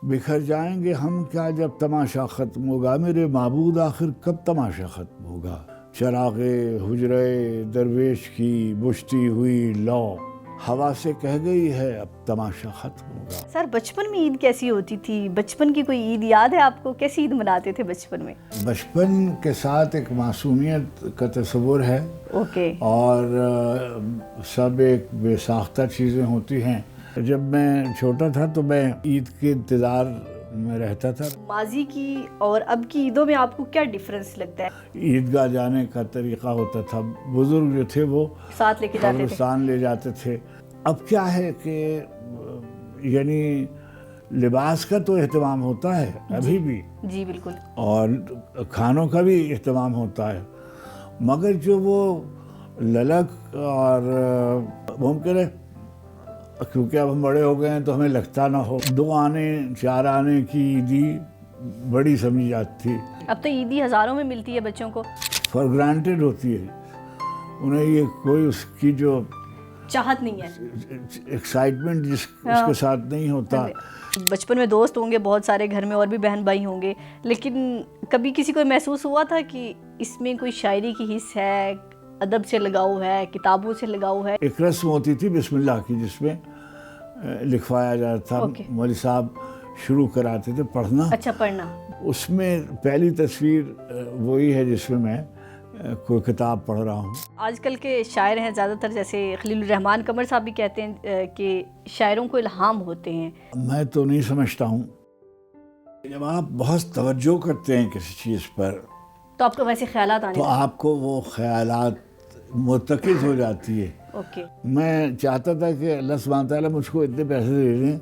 بکھر جائیں گے ہم کیا جب تماشا ختم ہوگا، میرے معبود آخر کب تماشا ختم ہوگا؟ چراغ حجرے درویش کی بجھتی ہوئی لو ہوا سے کہہ گئی ہے اب تماشا ختم ہوگا۔ سر بچپن میں عید کیسی ہوتی تھی؟ بچپن کی کوئی عید یاد ہے آپ کو؟ کیسی عید مناتے تھے بچپن میں؟ بچپن کے ساتھ ایک معصومیت کا تصور ہے، اوکے۔ اور سب ایک بے ساختہ چیزیں ہوتی ہیں۔ جب میں چھوٹا تھا تو میں عید کے انتظار میں رہتا تھا۔ ماضی کی اور اب کی عیدوں میں آپ کو کیا ڈیفرنس لگتا ہے؟ عیدگاہ جانے کا طریقہ ہوتا تھا، بزرگ جو تھے وہ ساتھ لے کے جاتے تھے؟ قبرستان لے جاتے تھے۔ اب کیا ہے کہ یعنی لباس کا تو اہتمام ہوتا ہے ابھی بھی، جی بالکل، اور کھانوں کا بھی اہتمام ہوتا ہے، مگر جو وہ للک اور ممکن ہے کیونکہ اب ہم بڑے ہو گئے ہیں تو ہمیں لگتا نہ ہو، 2 آنے 4 آنے کی عیدی بڑی سمجھی جاتی تھی۔ اب تو عیدی ہزاروں میں ملتی ہے بچوں کو، فار گرانٹیڈ ہوتی ہے، انہیں یہ کوئی اس کی جو چاہت نہیں ہے، ایکسائٹمنٹ اس کے ساتھ نہیں ہوتا۔ بچپن میں دوست ہوں گے بہت سارے، گھر میں اور بھی بہن بھائی ہوں گے، لیکن کبھی کسی کو محسوس ہوا تھا کہ اس میں کوئی شاعری کی حص ہے، ادب سے لگاؤ ہے، کتابوں سے لگاؤ ہے؟ ایک رسم ہوتی تھی بسم اللہ کی، جس میں لکھوایا جاتا تھا، مولوی صاحب شروع کراتے تھے پڑھنا۔ اچھا، پڑھنا۔ اس میں پہلی تصویر وہی ہے جس میں کوئی کتاب پڑھ رہا ہوں۔ آج کل کے شاعر ہیں زیادہ تر، جیسے خلیل الرحمن قمر صاحب بھی کہتے ہیں کہ شاعروں کو الہام ہوتے ہیں۔ میں تو نہیں سمجھتا ہوں، جب آپ بہت توجہ کرتے ہیں کسی چیز پر تو آپ کو ویسے خیالات آنے تو آپ کو وہ خیالات مرتکز ہو جاتی ہے۔ اوکے۔ میں چاہتا تھا کہ اللہ سبحانہ تعالیٰ مجھ کو اتنے پیسے دے دیں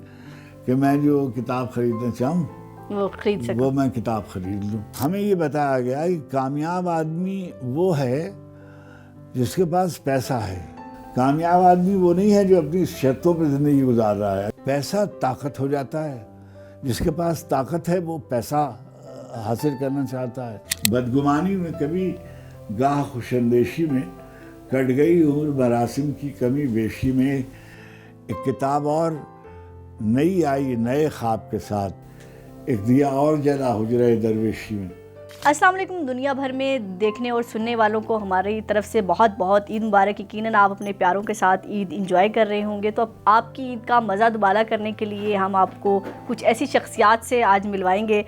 کہ میں جو کتاب خریدنا چاہوں وہ خرید سکوں، وہ میں کتاب خرید لوں۔ ہمیں یہ بتایا گیا کہ کامیاب آدمی وہ ہے جس کے پاس پیسہ ہے، کامیاب آدمی وہ نہیں ہے جو اپنی شرطوں پہ زندگی گزار رہا ہے۔ پیسہ طاقت ہو جاتا ہے، جس کے پاس طاقت ہے وہ پیسہ حاصل کرنا چاہتا ہے۔ بدگمانی میں کبھی گاہ خوش اندیشی میں کٹ گئی عمر مراسم کی کمی بیشی میں، ایک کتاب اور نئی آئی نئے خواب کے ساتھ، ایک دیا اور جلا حجرہ درویشی میں۔ السلام علیکم۔ دنیا بھر میں دیکھنے اور سننے والوں کو ہماری طرف سے بہت بہت عید مبارک۔ یقیناً آپ اپنے پیاروں کے ساتھ عید انجوائے کر رہے ہوں گے، تو آپ کی عید کا مزہ دوبالا کرنے کے لیے ہم آپ کو کچھ ایسی شخصیات سے آج ملوائیں گے۔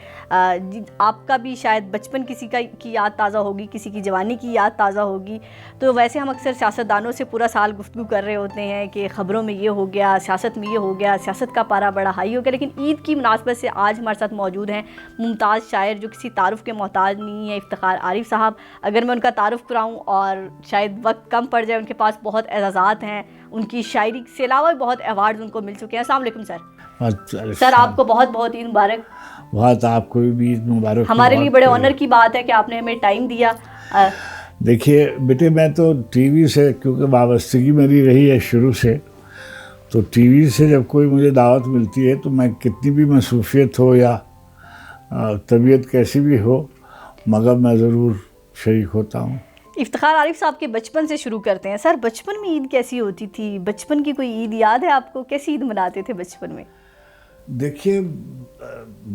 آپ کا بھی شاید بچپن کسی کی یاد تازہ ہوگی، کسی کی جوانی کی یاد تازہ ہوگی۔ تو ویسے ہم اکثر سیاستدانوں سے پورا سال گفتگو کر رہے ہوتے ہیں کہ خبروں میں یہ ہو گیا، سیاست میں یہ ہو گیا، سیاست کا پارا بڑا ہائی ہو گیا، لیکن عید کی مناسبت سے آج ہمارے ساتھ موجود ہیں ممتاز شاعر جو کسی تعارف کے محتاج نہیں ہے، افتخار عارف صاحب۔ اگر میں ان کا تعارف کراؤں اور شاید وقت کم پڑ جائے، ان کے پاس بہت اعزازات ہیں، ان کی شاعری سے علاوہ بھی بہت ایوارڈز ان کو مل چکے ہیں۔ السلام علیکم سر۔ سر آپ کو بہت بہت عید مبارک۔ بہت آپ کو بھی عید مبارک۔ ہمارے لیے بڑے آنر کی بات ہے کہ آپ نے ہمیں ٹائم دیا۔ دیکھیے بیٹے، میں تو ٹی وی سے کیونکہ وابستگی میری رہی ہے شروع سے، تو ٹی وی سے جب کوئی مجھے دعوت ملتی ہے تو میں کتنی بھی مصروفیت ہو یا طبیعت کیسی بھی ہو، مگر میں ضرور شریک ہوتا ہوں۔ افتخار عارف صاحب کے بچپن سے شروع کرتے ہیں۔ سر بچپن میں عید کیسی ہوتی تھی؟ بچپن کی کوئی عید یاد ہے آپ کو؟ کیسی عید مناتے تھے بچپن میں؟ دیکھیے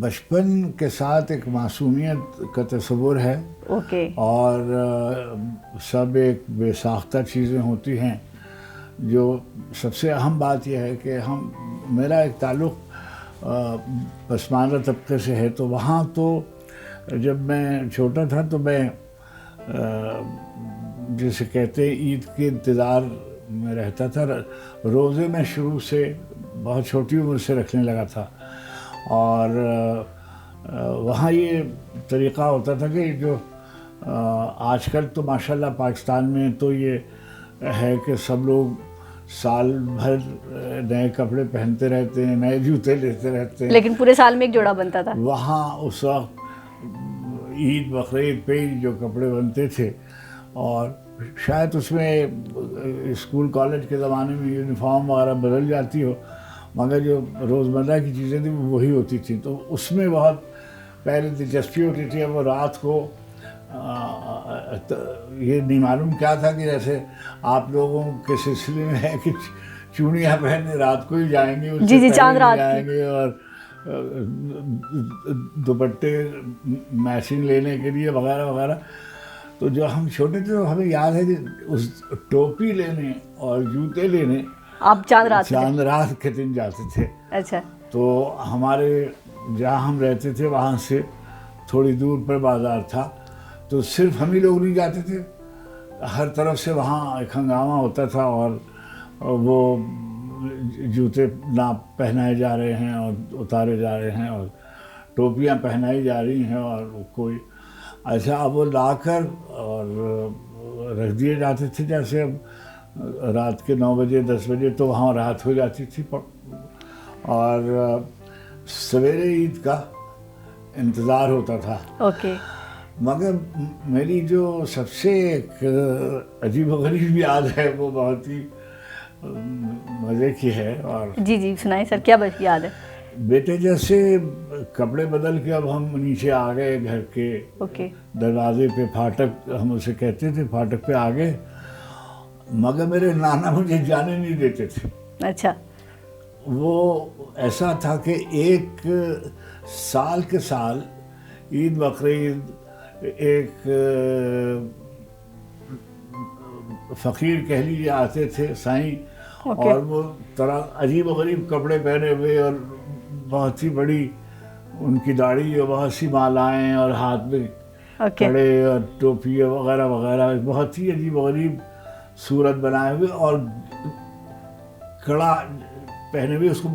بچپن کے ساتھ ایک معصومیت کا تصور ہے، اوکے، اور سب ایک بے ساختہ چیزیں ہوتی ہیں۔ جو سب سے اہم بات یہ ہے کہ میرا ایک تعلق پسماندہ طبقے سے ہے، تو وہاں تو جب میں چھوٹا تھا تو میں جسے کہتے ہیں عید کے انتظار میں رہتا تھا۔ روزے میں شروع سے بہت چھوٹی عمر سے رکھنے لگا تھا، اور وہاں یہ طریقہ ہوتا تھا کہ جو آج کل تو ماشاءاللہ پاکستان میں تو یہ ہے کہ سب لوگ سال بھر نئے کپڑے پہنتے رہتے ہیں، نئے جوتے لیتے رہتے ہیں، لیکن پورے سال میں ایک جوڑا بنتا تھا۔ وہاں اس وقت عید بقرعید پہ جو کپڑے بنتے تھے، اور شاید اس میں اسکول کالج کے زمانے میں یونیفارم وغیرہ بدل جاتی ہو، مگر جو روزمرہ کی چیزیں تھیں وہ وہی ہوتی تھیں، تو اس میں بہت پہلے دلچسپی ہوتی تھی۔ وہ رات کو یہ نہیں معلوم کیا تھا کہ جیسے آپ لوگوں کے سلسلے میں ہے کہ چوڑیاں پہننے رات کو ہی جائیں گے، جی چاند رات جائیں گے، اور دوپٹے میچنگ لینے کے لیے وغیرہ وغیرہ. تو جو ہم چھوٹے تھے تو ہمیں یاد ہے کہ اس ٹوپی لینے اور جوتے لینے آپ چاند رات کے دن جاتے تھے. اچھا. تو ہمارے جہاں ہم رہتے تھے وہاں سے تھوڑی دور پر بازار تھا, تو صرف ہم ہی لوگ نہیں جاتے تھے, ہر طرف سے وہاں ایک ہنگامہ ہوتا تھا, اور وہ جوتے ناپ پہنائے جا رہے ہیں اور اتارے جا رہے ہیں, اور ٹوپیاں پہنائی جا رہی ہیں, اور کوئی ایسا اب وہ لا کر اور رکھ دیے جاتے تھے. جیسے اب رات کے 9 بجے 10 بجے تو وہاں رات ہو جاتی تھی, اور سویرے عید کا انتظار ہوتا تھا. اوکے. مگر میری جو سب سے ایک عجیب و غریب یاد ہے وہ بہت ہی مزے کی ہے. اور جی سنائیں سر, کیا یاد ہے؟ بیٹے جیسے کپڑے بدل کے اب ہم نیچے آ گئے گھر کے دروازے پہ, پھاٹک ہم اسے کہتے تھے, پھاٹک پہ آ گئے, مگر میرے نانا مجھے جانے نہیں دیتے تھے. اچھا. وہ ایسا تھا کہ ایک سال کے سال عید بقرعید ایک فقیر کہہ لیجیے آتے تھے سائیں, اور وہ طرح عجیب و غریب کپڑے پہنے ہوئے, اور بہت ہی بڑی ان کی داڑھی اور بہت سی مالائیں, اور ہاتھ میں کڑے اور ٹوپی وغیرہ وغیرہ, بہت ہی عجیب و غریب صورت بنائے ہوئے, اور کڑا پہنے ہوئے, اس کو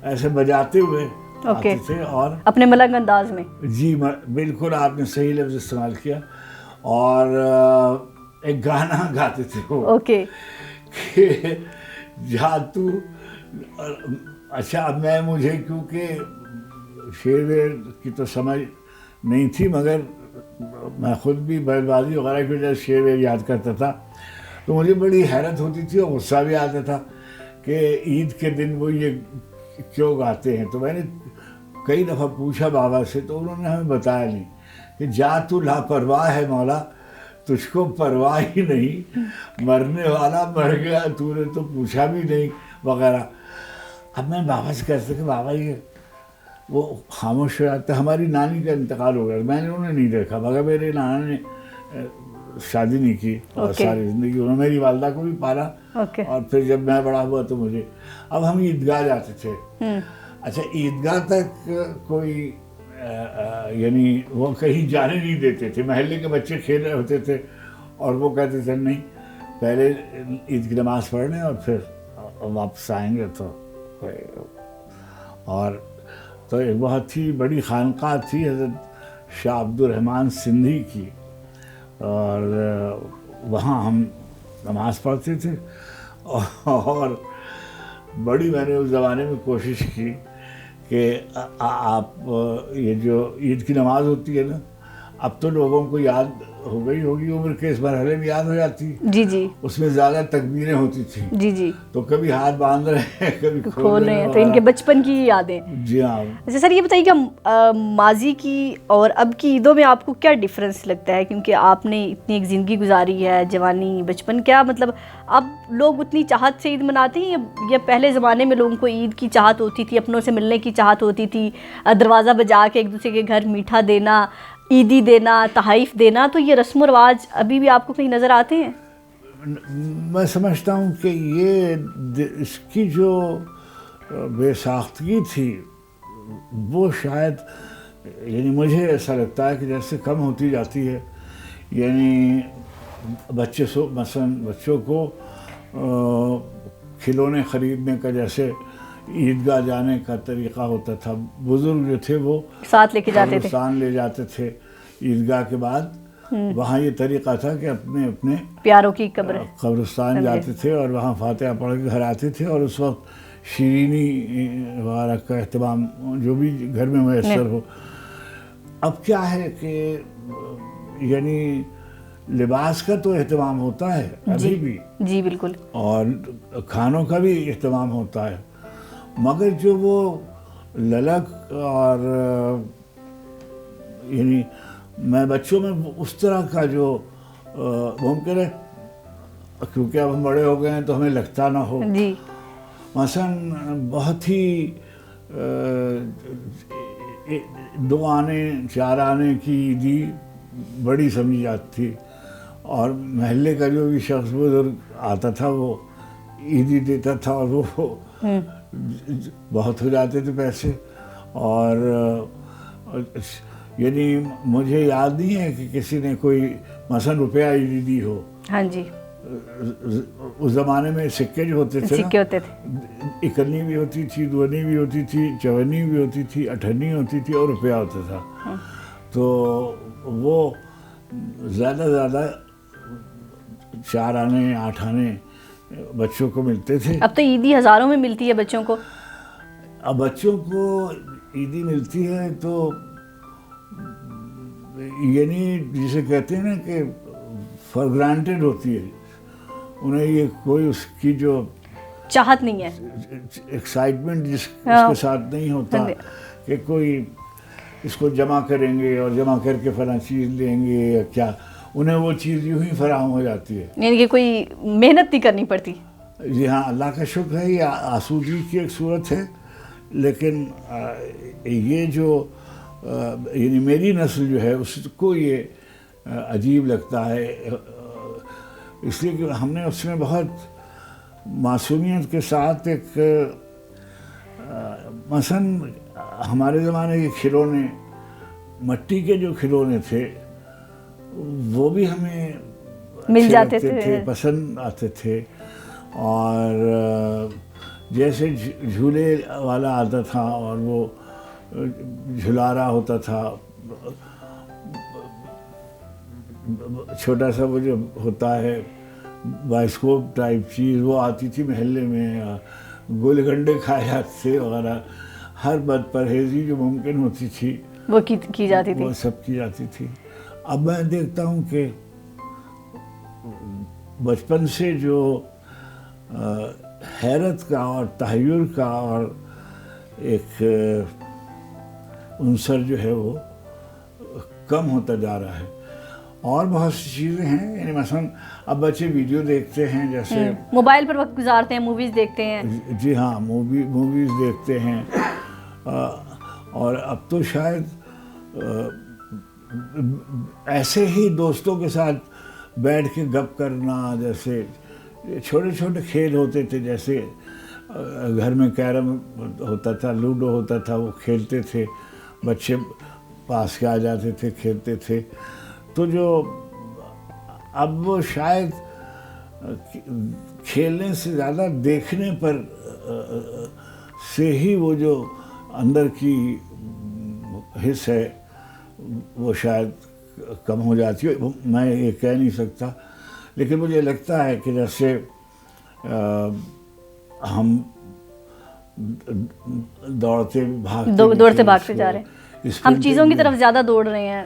ایسے بجاتے ہوئے آتے تھے, اور اپنے ملنگ انداز میں. جی بالکل آپ نے صحیح لفظ استعمال کیا. اور ایک گانا گاتے تھے وہ کہ جا تو, اچھا اب مجھے کیونکہ شعر ویر کی تو سمجھ نہیں تھی, مگر میں خود بھی بیل بازی وغیرہ کی وجہ سے شعر ویر یاد کرتا تھا, تو مجھے بڑی حیرت ہوتی تھی اور غصہ بھی آتا تھا کہ عید کے دن وہ یہ کیوں گاتے ہیں. تو میں نے کئی دفعہ پوچھا بابا سے, تو انہوں نے ہمیں بتایا نہیں کہ جا تو لاپرواہ ہے مولا, تجھ کو پرواہ ہی نہیں, مرنے والا مر گیا تو نے تو پوچھا بھی نہیں وغیرہ. اب میں بابا سے کہتا کہ بابا یہ وہ خاموش ہو جاتا. ہماری نانی کا انتقال ہو گیا, میں نے انہیں نہیں دیکھا, مگر میرے نانا نے شادی نہیں کی اور ساری زندگی انہوں نے میری والدہ کو بھی پالا, اور پھر جب میں بڑا ہوا تو مجھے, اب ہم عیدگاہ جاتے تھے. اچھا عیدگاہ تک کوئی یعنی وہ کہیں جانے نہیں دیتے تھے, محلے کے بچے کھیل رہے ہوتے تھے, اور وہ کہتے تھے نہیں پہلے عید کی نماز پڑھنے اور پھر واپس آئیں گے. تو ایک بہت ہی بڑی خانقاہ تھی حضرت شاہ عبد الرحمن سندھی کی, اور وہاں ہم نماز پڑھتے تھے. اور بڑی میں نے اس زمانے میں کوشش کی کہ آپ یہ جو عید کی نماز ہوتی ہے نا, اب تو لوگوں کو یاد ہو گئی ہوگی, عمر کے اس مرحلے میں یاد ہو جاتی. جی اس میں زیادہ تکبیریں ہوتی تھیں. جی تو کبھی ہاتھ باندھ رہے ہیں, کبھی کھول رہے ہیں, تو ان کے بچپن کی یادیں. جی ہاں. اچھا سر, یہ بتائیے کہ ماضی کی اور اب کی عیدوں میں آپ کو کیا ڈفرینس لگتا ہے, کیونکہ آپ نے اتنی ایک زندگی گزاری ہے, جوانی بچپن, کیا مطلب اب لوگ اتنی چاہت سے عید مناتے ہیں, یا پہلے زمانے میں لوگوں کو عید کی چاہت ہوتی تھی, اپنوں سے ملنے کی چاہت ہوتی تھی, دروازہ بجا کے ایک دوسرے کے گھر میٹھا دینا, عیدی دینا, تحائف دینا, تو یہ رسم و رواج ابھی بھی آپ کو کہیں نظر آتے ہیں؟ میں سمجھتا ہوں کہ یہ اس کی جو بے ساختگی تھی وہ شاید, یعنی مجھے ایسا لگتا ہے کہ جیسے کم ہوتی جاتی ہے. یعنی مثلاً بچوں کو کھلونے خریدنے کا جیسے عیدگاہ جانے کا طریقہ ہوتا تھا, بزرگ جو تھے وہ ساتھ لے کے جاتے تھے, قبرستان لے جاتے تھے عیدگاہ کے بعد. وہاں یہ طریقہ تھا کہ اپنے اپنے پیاروں کی قبرستان جاتے تھے اور وہاں فاتحہ پڑھ کے گھر آتے تھے, اور اس وقت شیرینی وغیرہ کا اہتمام جو بھی گھر میں میسر ہو. اب کیا ہے کہ یعنی لباس کا تو اہتمام ہوتا ہے ابھی بھی, جی بالکل, اور کھانوں کا بھی اہتمام ہوتا ہے, مگر جو وہ للک اور یعنی میں بچوں میں اس طرح کا جو ممکن ہے, کیونکہ اب ہم بڑے ہو گئے ہیں تو ہمیں لگتا نہ ہو. جی مثلاً بہت ہی دو آنے 4 آنے کی عیدی بڑی سمجھی جاتی تھی، اور محلے کا جو بھی شخص بزرگ آتا تھا وہ عیدی دیتا تھا، اور وہ بہت ہو جاتے تھے پیسے. اور یعنی مجھے یاد نہیں ہے کہ کسی نے کوئی مثلا روپیہ عیدی دی ہو. ہاں جی. اس زمانے میں سکے جو ہوتے تھے، سکے ہوتے تھے، اکنی بھی ہوتی تھی، دونی بھی ہوتی تھی، چونی بھی ہوتی تھی، اٹھنی ہوتی تھی، اور روپیہ ہوتا تھا. تو وہ زیادہ زیادہ 4 آنے 8 آنے بچوں کو ملتے تھے. اب تو عیدی ہزاروں میں ملتی ہے بچوں کو. اب بچوں کو عیدی ملتی ہے تو یعنی جسے کہتے ہیں نا کہ فار گرانٹیڈ ہوتی ہے، انہیں یہ کوئی اس کی جو چاہت نہیں ہے، ایکسائٹمنٹ اس کے ساتھ نہیں ہوتا کہ کوئی اس کو جمع کریں گے اور جمع کر کے فلاں چیز لیں گے یا کیا. انہیں وہ چیز یوں ہی فراہم ہو جاتی ہے، یعنی کہ کوئی محنت نہیں کرنی پڑتی. جی ہاں، اللہ کا شکر ہے، یہ آسودگی کی ایک صورت ہے. لیکن یہ جو یعنی میری نسل جو ہے اس کو یہ عجیب لگتا ہے، اس لیے کہ ہم نے اس میں بہت معصومیت کے ساتھ ایک مثلاً ہمارے زمانے کے کھلونے، مٹی کے جو کھلونے تھے وہ بھی ہمیں مل جاتے تھے، پسند آتے تھے. اور جیسے جھولے والا آتا تھا اور وہ جھلا رہا ہوتا تھا، چھوٹا سا وہ جو ہوتا ہے بائسکوپ ٹائپ چیز، وہ آتی تھی محلے میں، گول گنڈے کھائے جاتے تھے وغیرہ. ہر بد پرہیزی جو ممکن ہوتی تھی وہ کی جاتی تھی، وہ سب کی جاتی تھی. اب میں دیکھتا ہوں کہ بچپن سے جو حیرت کا اور تحیر کا اور ایک عنصر جو ہے وہ کم ہوتا جا رہا ہے. اور بہت سی چیزیں ہیں، یعنی مثلا اب بچے ویڈیو دیکھتے ہیں، جیسے موبائل پر وقت گزارتے ہیں، موویز دیکھتے ہیں. جی ہاں، موویز دیکھتے ہیں. اور اب تو شاید ایسے ہی دوستوں کے ساتھ بیٹھ کے گپ کرنا، جیسے چھوٹے چھوٹے کھیل ہوتے تھے، جیسے گھر میں کیرم ہوتا تھا، لوڈو ہوتا تھا، وہ کھیلتے تھے، بچے پاس کے آ جاتے تھے، کھیلتے تھے. تو جو اب وہ شاید کھیلنے سے زیادہ دیکھنے پر سے ہی وہ جو اندر کی حص ہے وہ شاید کم ہو جاتی ہے. میں یہ کہہ نہیں سکتا، لیکن مجھے لگتا ہے کہ جیسے ہم دوڑتے بھاگتے جا رہے ہیں، ہم چیزوں کی طرف زیادہ دوڑ رہے ہیں،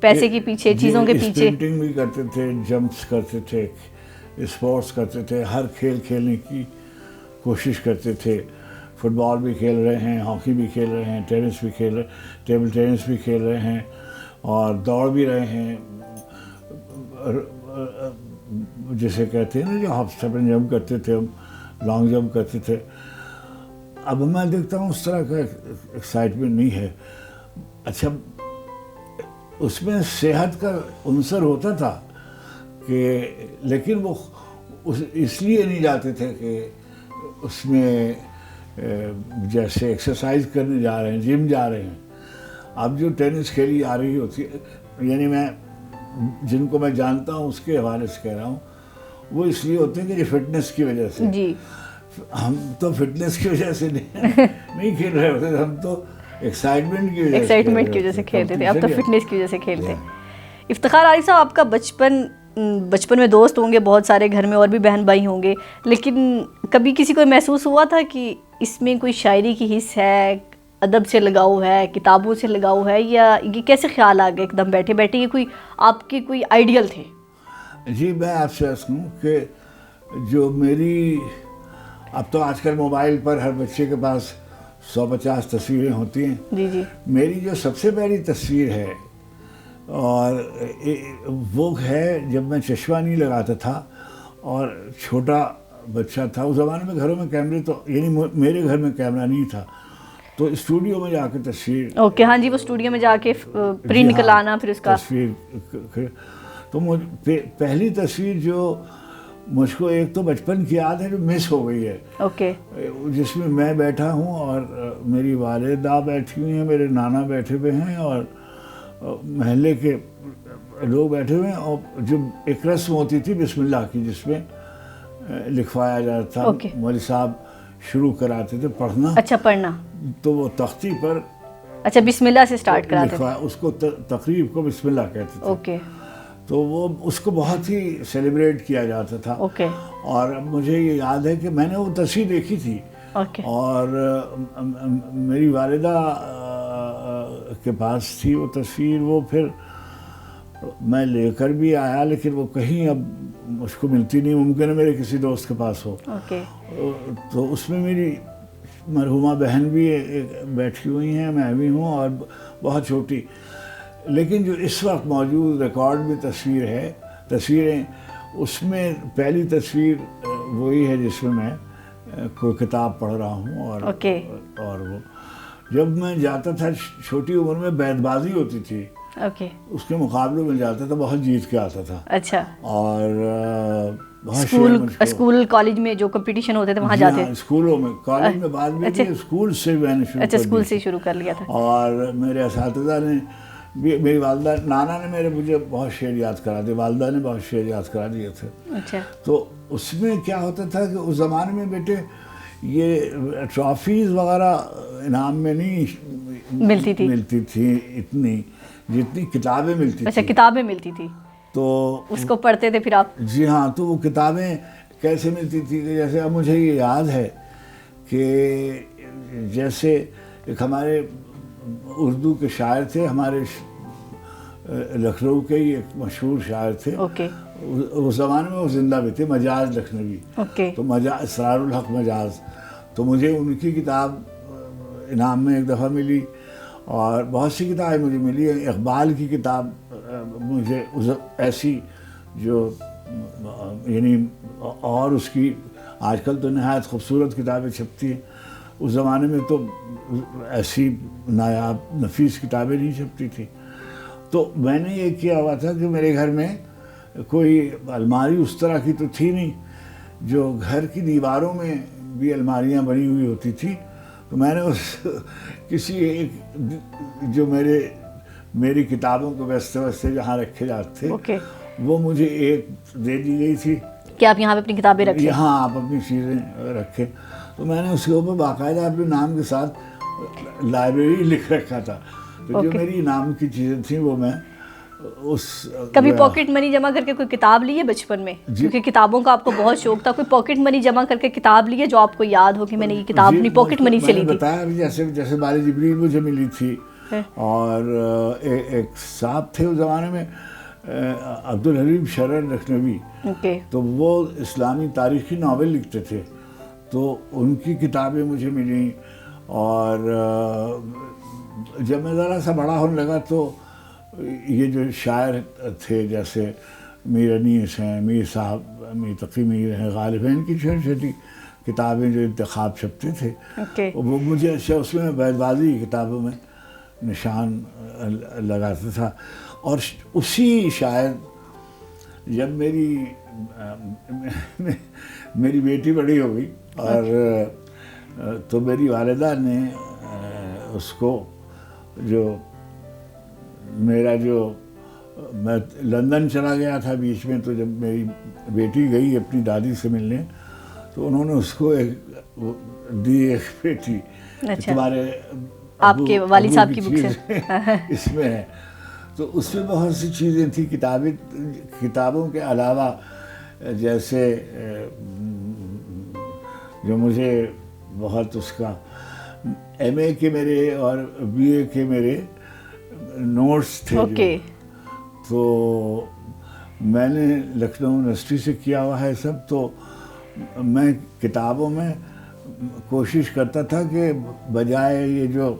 پیسے کے پیچھے، چیزوں کے پیچھے. اسپرنٹنگ بھی کرتے تھے، جمپس کرتے تھے، اسپورٹس کرتے تھے، ہر کھیل کھیلنے کی کوشش کرتے تھے. فٹ بال بھی کھیل رہے ہیں، ہاکی بھی کھیل رہے ہیں، ٹینس بھی کھیل رہے ہیں، ٹیبل ٹینس بھی کھیل رہے ہیں، اور دوڑ بھی رہے ہیں، جسے کہتے ہیں نا جو ہاپ اسٹیپ اینڈ جمپ کرتے تھے، ہم لانگ جمپ کرتے تھے. اب میں دیکھتا ہوں اس طرح کا ایکسائٹمنٹ نہیں ہے. اچھا، اس میں صحت کا عنصر ہوتا تھا کہ لیکن وہ اس لیے نہیں جاتے تھے کہ اس میں جیسے ایکسرسائز کرنے جا رہے ہیں، جم جا رہے ہیں. اب جو ٹینس کھیلی جا رہی ہوتی ہے، یعنی میں جن کو میں جانتا ہوں اس کے حوالے سے کہہ رہا ہوں، وہ اس لیے ہوتے ہیں کہ یہ فٹنس کی وجہ سے. جی، ہم تو فٹنس کی وجہ سے نہیں کھیل رہے ہوتے، ہم تو ایکسائٹمنٹ کی وجہ سے کھیلتے تھے. اب تو فٹنس کی وجہ سے کھیلتے ہیں. افتخار عارف صاحب، آپ کا بچپن میں دوست ہوں گے بہت سارے، گھر میں اور بھی بہن بھائی ہوں گے، لیکن کبھی کسی کو محسوس ہوا تھا کہ اس میں کوئی شاعری کی حص ہے، ادب سے لگاؤ ہے، کتابوں سے لگاؤ ہے، یا یہ کیسے خیال آ گیا ایک دم بیٹھے بیٹھے یہ کوئی آپ کے کوئی آئیڈیل تھے؟ جی، میں آپ سے عرض کروں کہ جو میری اب تو آج کل موبائل پر ہر بچے کے پاس 150 تصویریں ہوتی ہیں. جی جی. میری جو سب سے پہلی تصویر ہے اور وہ ہے جب میں چشمہ نہیں لگاتا تھا اور چھوٹا بچہ تھا. اس زمانے میں گھروں میں کیمرے تو یعنی میرے گھر میں کیمرہ نہیں تھا، تو اسٹوڈیو میں جا کے تصویر اوکے ہاں جی، وہ اسٹوڈیو میں جا کے پرنٹ نکلانا پھر اس کا تصویر. تو پہلی تصویر جو مجھ کو ایک تو بچپن کی یاد ہے جو مس ہو گئی ہے، اوکے جس میں بیٹھا ہوں اور میری والدہ بیٹھی ہوئی ہیں، میرے نانا بیٹھے ہوئے ہیں اور محلے کے لوگ بیٹھے ہوئے ہیں، اور جو ایک رسم ہوتی تھی بسم اللہ کی جس میں لکھوایا جاتا تھا. مولوی صاحب شروع کراتے تھے پڑھنا. اچھا پڑھنا. تو وہ تختی پر اچھا بسم اللہ سے سٹارٹ کراتے تھے. اس کو تقریب کو بسم اللہ کہتے تھے. اوکے. تو وہ اس کو بہت ہی سیلیبریٹ کیا جاتا تھا. اوکے. اور مجھے یہ یاد ہے کہ میں نے وہ تصویر دیکھی تھی. اوکے. اور میری والدہ کے پاس تھی وہ تصویر. وہ پھر میں لے کر بھی آیا لیکن وہ کہیں اب مجھ کو ملتی نہیں. ممکن ہے میرے کسی دوست کے پاس ہو. اوکے. تو اس میں میری مرحومہ بہن بھی بیٹھی ہوئی ہیں، میں بھی ہوں، اور بہت چھوٹی. لیکن جو اس وقت موجود ریکارڈ میں تصویریں اس میں پہلی تصویر وہی ہے جس میں میں کوئی کتاب پڑھ رہا ہوں. اور وہ جب میں جاتا تھا چھوٹی عمر میں بیت بازی ہوتی تھی. اوکے. اس کے مقابلے میں جاتا تھا، بہت جیت کے آتا تھا. اچھا. اور اسکول کالج میں جو کمپٹیشن ہوتے تھے وہاں جاتے تھے. اسکولوں میں، کالج میں بعد میں اسکول سے میں نے شروع کر لیا تھا. اور میرے اساتذہ نے، میری والدہ، نانا نے مجھے بہت شعر یاد کرا دیے، والدہ نے بہت شعر یاد کرا دیے تھے. اچھا. تو اس میں کیا ہوتا تھا کہ اس زمانے میں بیٹے یہ ٹرافیز وغیرہ انعام میں نہیں ملتی تھی اتنی جتنی کتابیں ملتی تھیں. اچھا کتابیں ملتی تھی تو اس کو پڑھتے تھے پھر آپ؟ جی ہاں. تو وہ کتابیں کیسے ملتی تھی کہ جیسے اب مجھے یہ یاد ہے کہ جیسے ایک ہمارے اردو کے شاعر تھے، ہمارے لکھنؤ کے ہی ایک مشہور شاعر تھے. اوکے. اس زمانے میں وہ زندہ بھی تھے، مجاز لکھنوی. اوکے. تو اسرار الحق مجاز. تو مجھے ان کی کتاب انعام میں ایک دفعہ ملی، اور بہت سی کتابیں مجھے ملی. اقبال کی کتاب مجھے ایسی جو یعنی، اور اس کی آج کل تو نہایت خوبصورت کتابیں چھپتی ہیں. اس زمانے میں تو ایسی نایاب نفیس کتابیں نہیں چھپتی تھیں. تو میں نے یہ کیا ہوا تھا کہ میرے گھر میں کوئی الماری اس طرح کی تو تھی نہیں، جو گھر کی دیواروں میں بھی الماریاں بنی ہوئی ہوتی تھی. تو میں نے کسی ایک جو میری کتابوں کو ویسے جہاں رکھے جاتے تھے وہ مجھے ایک دے دی گئی تھی کہ آپ یہاں پہ اپنی کتابیں رکھیں. یہاں آپ اپنی چیزیں رکھیں. تو میں نے اس کے اوپر باقاعدہ اپنے نام کے ساتھ لائبریری لکھ رکھا تھا. تو جو میری نام کی چیزیں تھیں وہ میں کبھی پاکٹ منی جمع کر کے کوئی کتاب لی ہے بچپن میں؟ کیونکہ کتابوں کا آپ کو بہت شوق تھا. کوئی پاکٹ منی جمع کر کے کتاب لی ہے جو آپ کو یاد ہو کہ میں نے یہ کتاب اپنی پاکٹ منی سے لی تھی؟ بتایا جیسے بال جبریل مجھے ملی تھی. اور ایک صاحب تھے اس زمانے میں عبدالحلیم شرر لکھنوی. تو وہ اسلامی تاریخی ناول لکھتے تھے. تو ان کی کتابیں مجھے ملیں. اور جب میں ذرا سا بڑا ہونے لگا تو یہ جو شاعر تھے جیسے میر انیس ہیں، میر صاحب، میر تقی میر ہیں، غالب ہیں، ان کی چھوٹی چھوٹی کتابیں جو انتخاب چھپتے تھے وہ مجھے اس میں بیت بازی کی کتابوں میں نشان لگاتا تھا. اور اسی شاعر جب میری بیٹی بڑی ہو گئی اور تو میری والدہ نے اس کو میں لندن چلا گیا تھا بیچ میں. تو جب میری بیٹی گئی اپنی دادی سے ملنے تو انہوں نے اس کو دی ایک پیٹی، تمہارے آپ کے والد صاحب کی بک سے اس میں ہے. تو اس میں بہت سی چیزیں تھیں کتابوں کے علاوہ. جیسے جو مجھے بہت اس کا ایم اے کے میرے اور بی اے کے میرے نوٹس تھے. تو میں نے لکھنؤ یونیورسٹی سے کیا ہوا ہے سب. تو میں کتابوں میں کوشش کرتا تھا کہ بجائے یہ جو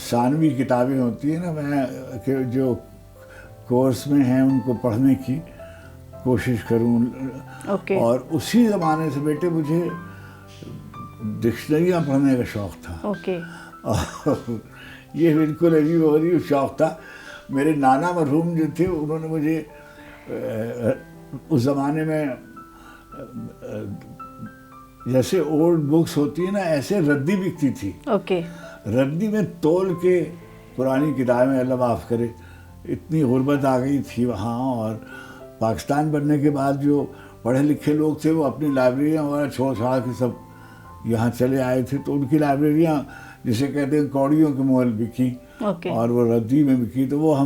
ثانوی کتابیں ہوتی ہیں نا، میں کہ جو کورس میں ہیں ان کو پڑھنے کی کوشش کروں. اور اسی زمانے سے بیٹے مجھے ڈکشنریاں پڑھنے کا شوق تھا. اوکے. اور یہ بالکل عجیب و غریب شوق تھا. میرے نانا مرحوم جو تھے انہوں نے مجھے اس زمانے میں جیسے اولڈ بکس ہوتی ہیں نا ایسے ردی بکتی تھی. اوکے. ردی میں تول کے پرانی کتابیں اللہ معاف کرے. اتنی غربت آ گئی تھی وہاں, اور پاکستان بننے کے بعد جو پڑھے لکھے لوگ تھے وہ اپنی لائبریریاں وغیرہ چھوڑ چھاڑ کے سب یہاں چلے آئے تھے. تو ان کی لائبریریاں جسے کہتے ہیں کوڑیوں کے مول بکی, اور وہ ردی میں بکی. تو وہ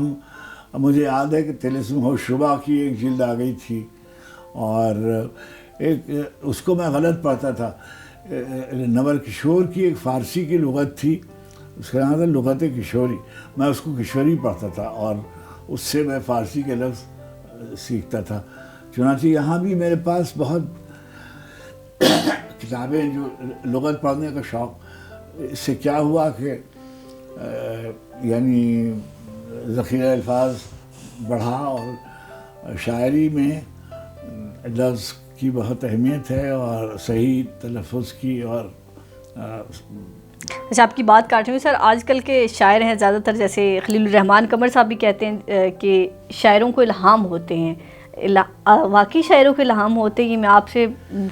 مجھے یاد ہے کہ طلسم و شبہ کی ایک جلد آ گئی تھی, اور ایک اس کو میں غلط پڑھتا تھا. نول کشور کی ایک فارسی کی لغت تھی, اس کا نام تھا لغت کشوری. میں اس کو کشوری پڑھتا تھا اور اس سے میں فارسی کے لفظ سیکھتا تھا. چنانچہ یہاں بھی میرے پاس بہت کتابیں جو لغت پڑھنے کا شوق. اس سے کیا ہوا کہ یعنی ذخیرہ الفاظ بڑھا, اور شاعری میں لفظ کی بہت اہمیت ہے اور صحیح تلفظ کی. اور اچھا, آپ کی بات کاٹ رہی ہوں سر. آج کل کے شاعر ہیں زیادہ تر, جیسے خلیل الرحمان قمر صاحب بھی کہتے ہیں کہ شاعروں کو الہام ہوتے ہیں. واقعی شاعروں کو الہام ہوتے ہیں؟ یہ میں آپ سے,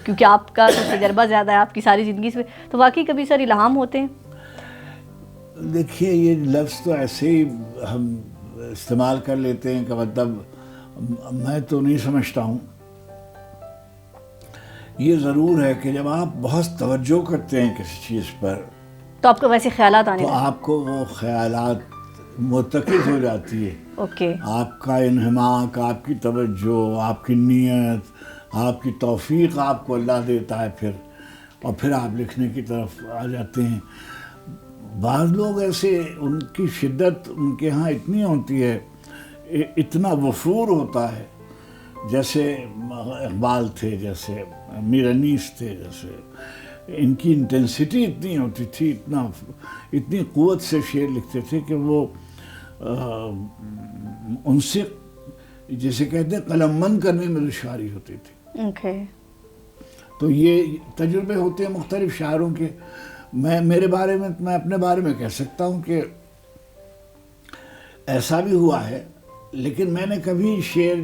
کیونکہ آپ کا تو تجربہ زیادہ ہے آپ کی ساری زندگی سے, تو واقعی کبھی سر الہام ہوتے ہیں؟ دیکھیے یہ لفظ تو ایسے ہی ہم استعمال کر لیتے ہیں کہ مطلب میں تو نہیں سمجھتا ہوں. یہ ضرور ہے کہ جب آپ بہت توجہ کرتے ہیں کسی چیز پر تو آپ کو ویسے خیالات آنے تو آپ کو وہ خیالات مرتکز ہو جاتی ہے. اوکے. آپ کا انہماک, آپ کی توجہ, آپ کی نیت, آپ کی توفیق آپ کو اللہ دیتا ہے پھر, اور پھر آپ لکھنے کی طرف آ جاتے ہیں. بعض لوگ ایسے ان کی شدت ان کے ہاں اتنی ہوتی ہے, اتنا وفور ہوتا ہے, جیسے اقبال تھے, جیسے میر انیس تھے, جیسے ان کی انٹینسٹی اتنی ہوتی تھی, اتنی قوت سے شعر لکھتے تھے کہ وہ ان سے جیسے کہتے ہیں قلم بند کرنے میں دشواری ہوتی تھی. اوکے. تو یہ تجربے ہوتے ہیں مختلف شاعروں کے. میں اپنے بارے میں کہہ سکتا ہوں کہ ایسا بھی ہوا ہے, لیکن میں نے کبھی شعر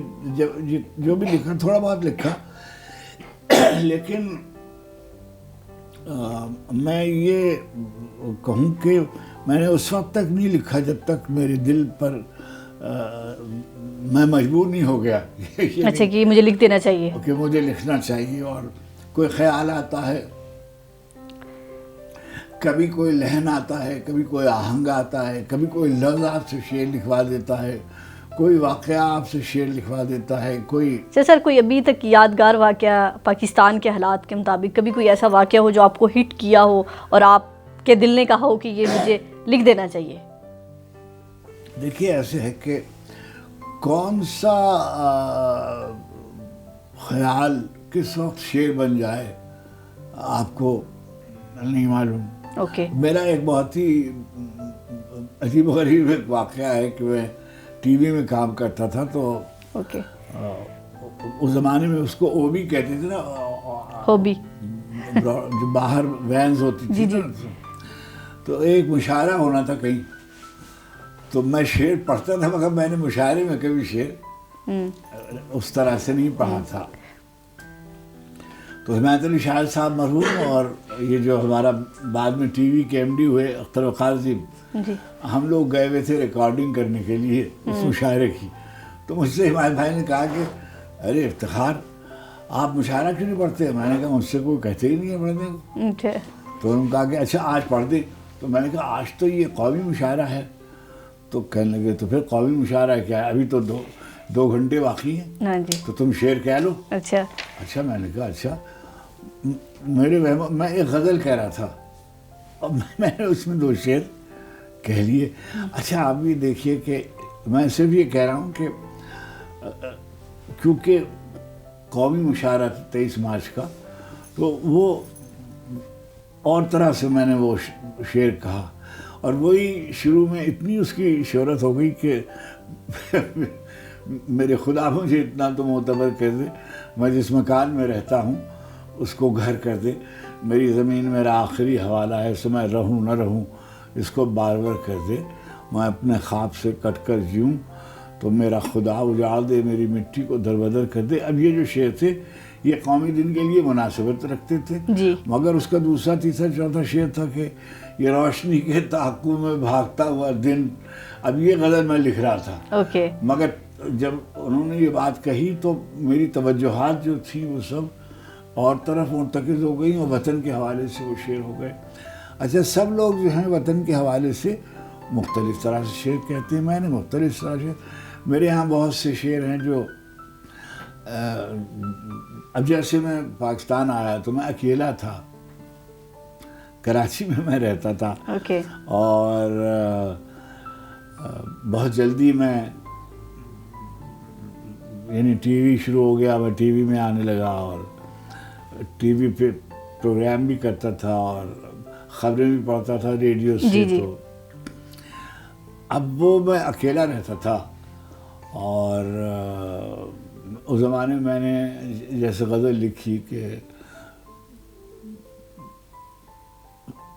جو بھی لکھا تھوڑا بہت لکھا, لیکن میں یہ کہوں کہ میں نے اس وقت تک نہیں لکھا جب تک میرے دل پر میں مجبور نہیں ہو گیا اچھا کہ مجھے لکھ دینا چاہیے, کہ مجھے لکھنا چاہیے. اور کوئی خیال آتا ہے, کبھی کوئی لہن آتا ہے, کبھی کوئی آہنگ آتا ہے, کبھی کوئی لفظ آپ سے شعر لکھوا دیتا ہے, کوئی واقعہ آپ سے شعر لکھوا دیتا ہے. کوئی سر کوئی ابھی تک یادگار واقعہ پاکستان کے حالات کے مطابق, کبھی کوئی ایسا واقعہ ہو جو آپ کو ہٹ کیا ہو اور آپ کے دل نے کہا ہو کہ یہ مجھے لکھ دینا چاہیے؟ دیکھیے ایسے ہے کہ کون سا خیال کس وقت شعر بن جائے آپ کو نہیں معلوم. اوکے. میرا ایک بہت ہی عجیب و غریب ایک واقعہ ہے کہ میں ٹی وی میں کام کرتا تھا, تو اوکے اس زمانے میں اس کو او بی کہتے تھے نا, ہابی, جو باہر وینز ہوتی تھی. تو ایک مشاعرہ ہونا تھا کہیں, تو میں شعر پڑھتا تھا, مگر میں نے مشاعرے میں کبھی شعر اس طرح سے نہیں پڑھا تھا. تو حمایت علی شاعر صاحب مرحوم اور یہ جو ہمارا بعد میں ٹی وی کے ایم ڈی ہوئے اختر وقار جی, ہم لوگ گئے ہوئے تھے ریکارڈنگ کرنے کے لیے اس مشاعرے کی. تو مجھ سے حمایت بھائی نے کہا کہ ارے افتخار آپ مشاعرہ کیوں نہیں پڑھتے؟ میں نے کہا مجھ سے کوئی کہتے ہی نہیں ہے پڑھنے کو. تو انہوں نے کہا کہ اچھا آج پڑھ دیں. تو میں نے کہا آج تو یہ قومی مشاعرہ ہے. تو کہنے لگے تو پھر قومی مشاعرہ کیا ہے, ابھی تو دو گھنٹے باقی ہیں, تو تم شعر کہہ لو. اچھا میں نے کہا اچھا. میں ایک غزل کہہ رہا تھا اور میں نے اس میں 2 شعر کہہ لیے. اچھا آپ بھی دیکھیے کہ میں صرف یہ کہہ رہا ہوں کہ کیونکہ قومی مشاعرہ 23 مارچ کا, تو وہ اور طرح سے میں نے وہ شعر کہا, اور وہی شروع میں اتنی اس کی شہرت ہو گئی کہ میرے خدا مجھے اتنا تو معتبر کر دے, میں جس مکان میں رہتا ہوں اس کو گھر کر دے. میری زمین میرا آخری حوالہ ہے، سو میں رہوں نہ رہوں اس کو بار بار کر دے، میں اپنے خواب سے کٹ کر جیوں تو میرا خدا اجاڑ دے، میری مٹی کو دربدر کر دے۔ اب یہ جو شعر تھے یہ قومی دن کے لیے مناسبت رکھتے تھے، جی مگر اس کا دوسرا تیسرا چوتھا شعر تھا کہ یہ روشنی کے تعاقب میں بھاگتا ہوا دن۔ اب یہ غزل میں لکھ رہا تھا، اوکے مگر جب انہوں نے یہ بات کہی تو میری توجہات جو تھی وہ سب اور طرف مرتکز ہو گئی اور وطن کے حوالے سے وہ شعر ہو گئے۔ اچھا، سب لوگ جو ہیں وطن کے حوالے سے مختلف طرح سے شعر کہتے ہیں، میں نے مختلف طرح سے، میرے ہاں بہت سے شعر ہیں جو اب جیسے میں پاکستان آیا تو میں اکیلا تھا، کراچی میں رہتا تھا، اوکے اور بہت جلدی میں یعنی ٹی وی شروع ہو گیا، میں ٹی وی میں آنے لگا اور ٹی وی پہ پروگرام بھی کرتا تھا اور خبریں بھی پڑھتا تھا ریڈیو سے۔ تو اب وہ میں اکیلا رہتا تھا، اور اس زمانے میں نے جیسے غزل لکھی کہ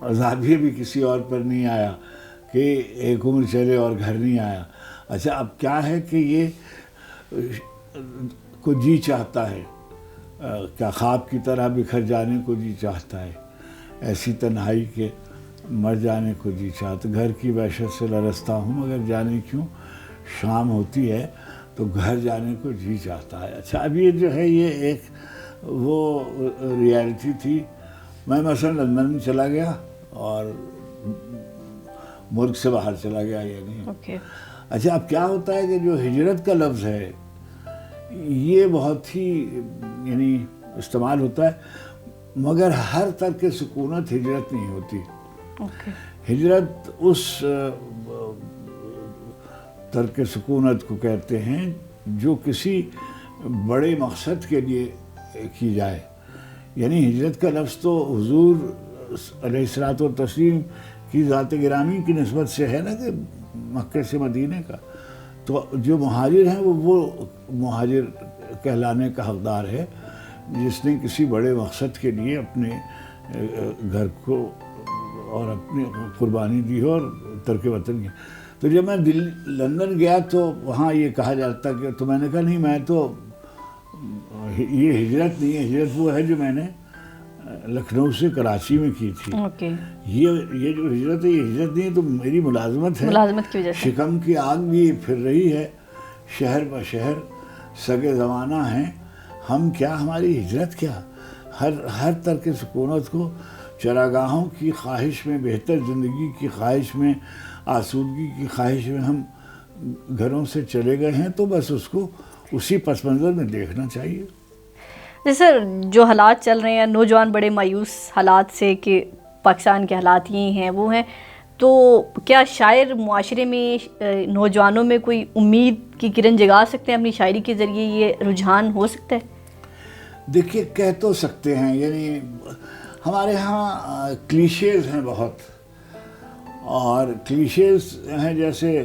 عذابیہ بھی کسی اور پر نہیں آیا، کہ ایک عمر چلے اور گھر نہیں آیا۔ اچھا، اب کیا ہے کہ یہ کو جی چاہتا ہے، کیا خواب کی طرح بکھر جانے کو جی چاہتا ہے، ایسی تنہائی کے مر جانے کو جی چاہتا، گھر کی وحشت سے لرزتا ہوں مگر جانے کیوں شام ہوتی ہے تو گھر جانے کو جی چاہتا ہے۔ اچھا، اب یہ جو ہے یہ ایک وہ ریالٹی تھی۔ میں مثلا لندن چلا گیا اور ملک سے باہر چلا گیا، یعنی اوکے اچھا، اب کیا ہوتا ہے کہ جو ہجرت کا لفظ ہے یہ بہت ہی یعنی استعمال ہوتا ہے، مگر ہر ترک سکونت ہجرت نہیں ہوتی۔ اوکے ہجرت اس ترک سکونت کو کہتے ہیں جو کسی بڑے مقصد کے لیے کی جائے۔ یعنی ہجرت کا لفظ تو حضور علیہ الصلوۃ والتسلیم کی ذات گرامی کی نسبت سے ہے نا، کہ مکے سے مدینے کا، تو جو مہاجر ہیں وہ مہاجر کہلانے کا حقدار ہے جس نے کسی بڑے مقصد کے لیے اپنے گھر کو اور اپنی قربانی دی ہو اور ترک وطن کی۔ تو جب میں لندن گیا تو وہاں یہ کہا جاتا کہ، تو میں نے کہا نہیں، میں تو یہ ہجرت نہیں ہے، ہجرت وہ ہے جو میں نے لکھنؤ سے کراچی میں کی تھی۔ اوکے یہ جو ہجرت ہے یہ ہجرت نہیں ہے، تو میری ملازمت ہے، ملازمت کی وجہ سے شکم کی آگ بھی پھر رہی ہے، شہر بہ شہر سگے زمانہ ہیں ہم، کیا ہماری ہجرت کیا؟ ہر ترک سکونت کو چراگاہوں کی خواہش میں، بہتر زندگی کی خواہش میں، آسودگی کی خواہش میں ہم گھروں سے چلے گئے ہیں، تو بس اس کو اسی پس منظر میں دیکھنا چاہیے۔ جی سر، جو حالات چل رہے ہیں، نوجوان بڑے مایوس حالات سے کہ پاکستان کے حالات یہ ہیں وہ ہیں، تو کیا شاعر معاشرے میں نوجوانوں میں کوئی امید کی کرن جگا سکتے ہیں؟ اپنی شاعری کے ذریعے یہ رجحان ہو سکتا ہے؟ دیکھیے، کہہ تو سکتے ہیں، یعنی ہمارے ہاں کلیشیز ہیں بہت، اور کلیشیز ہیں جیسے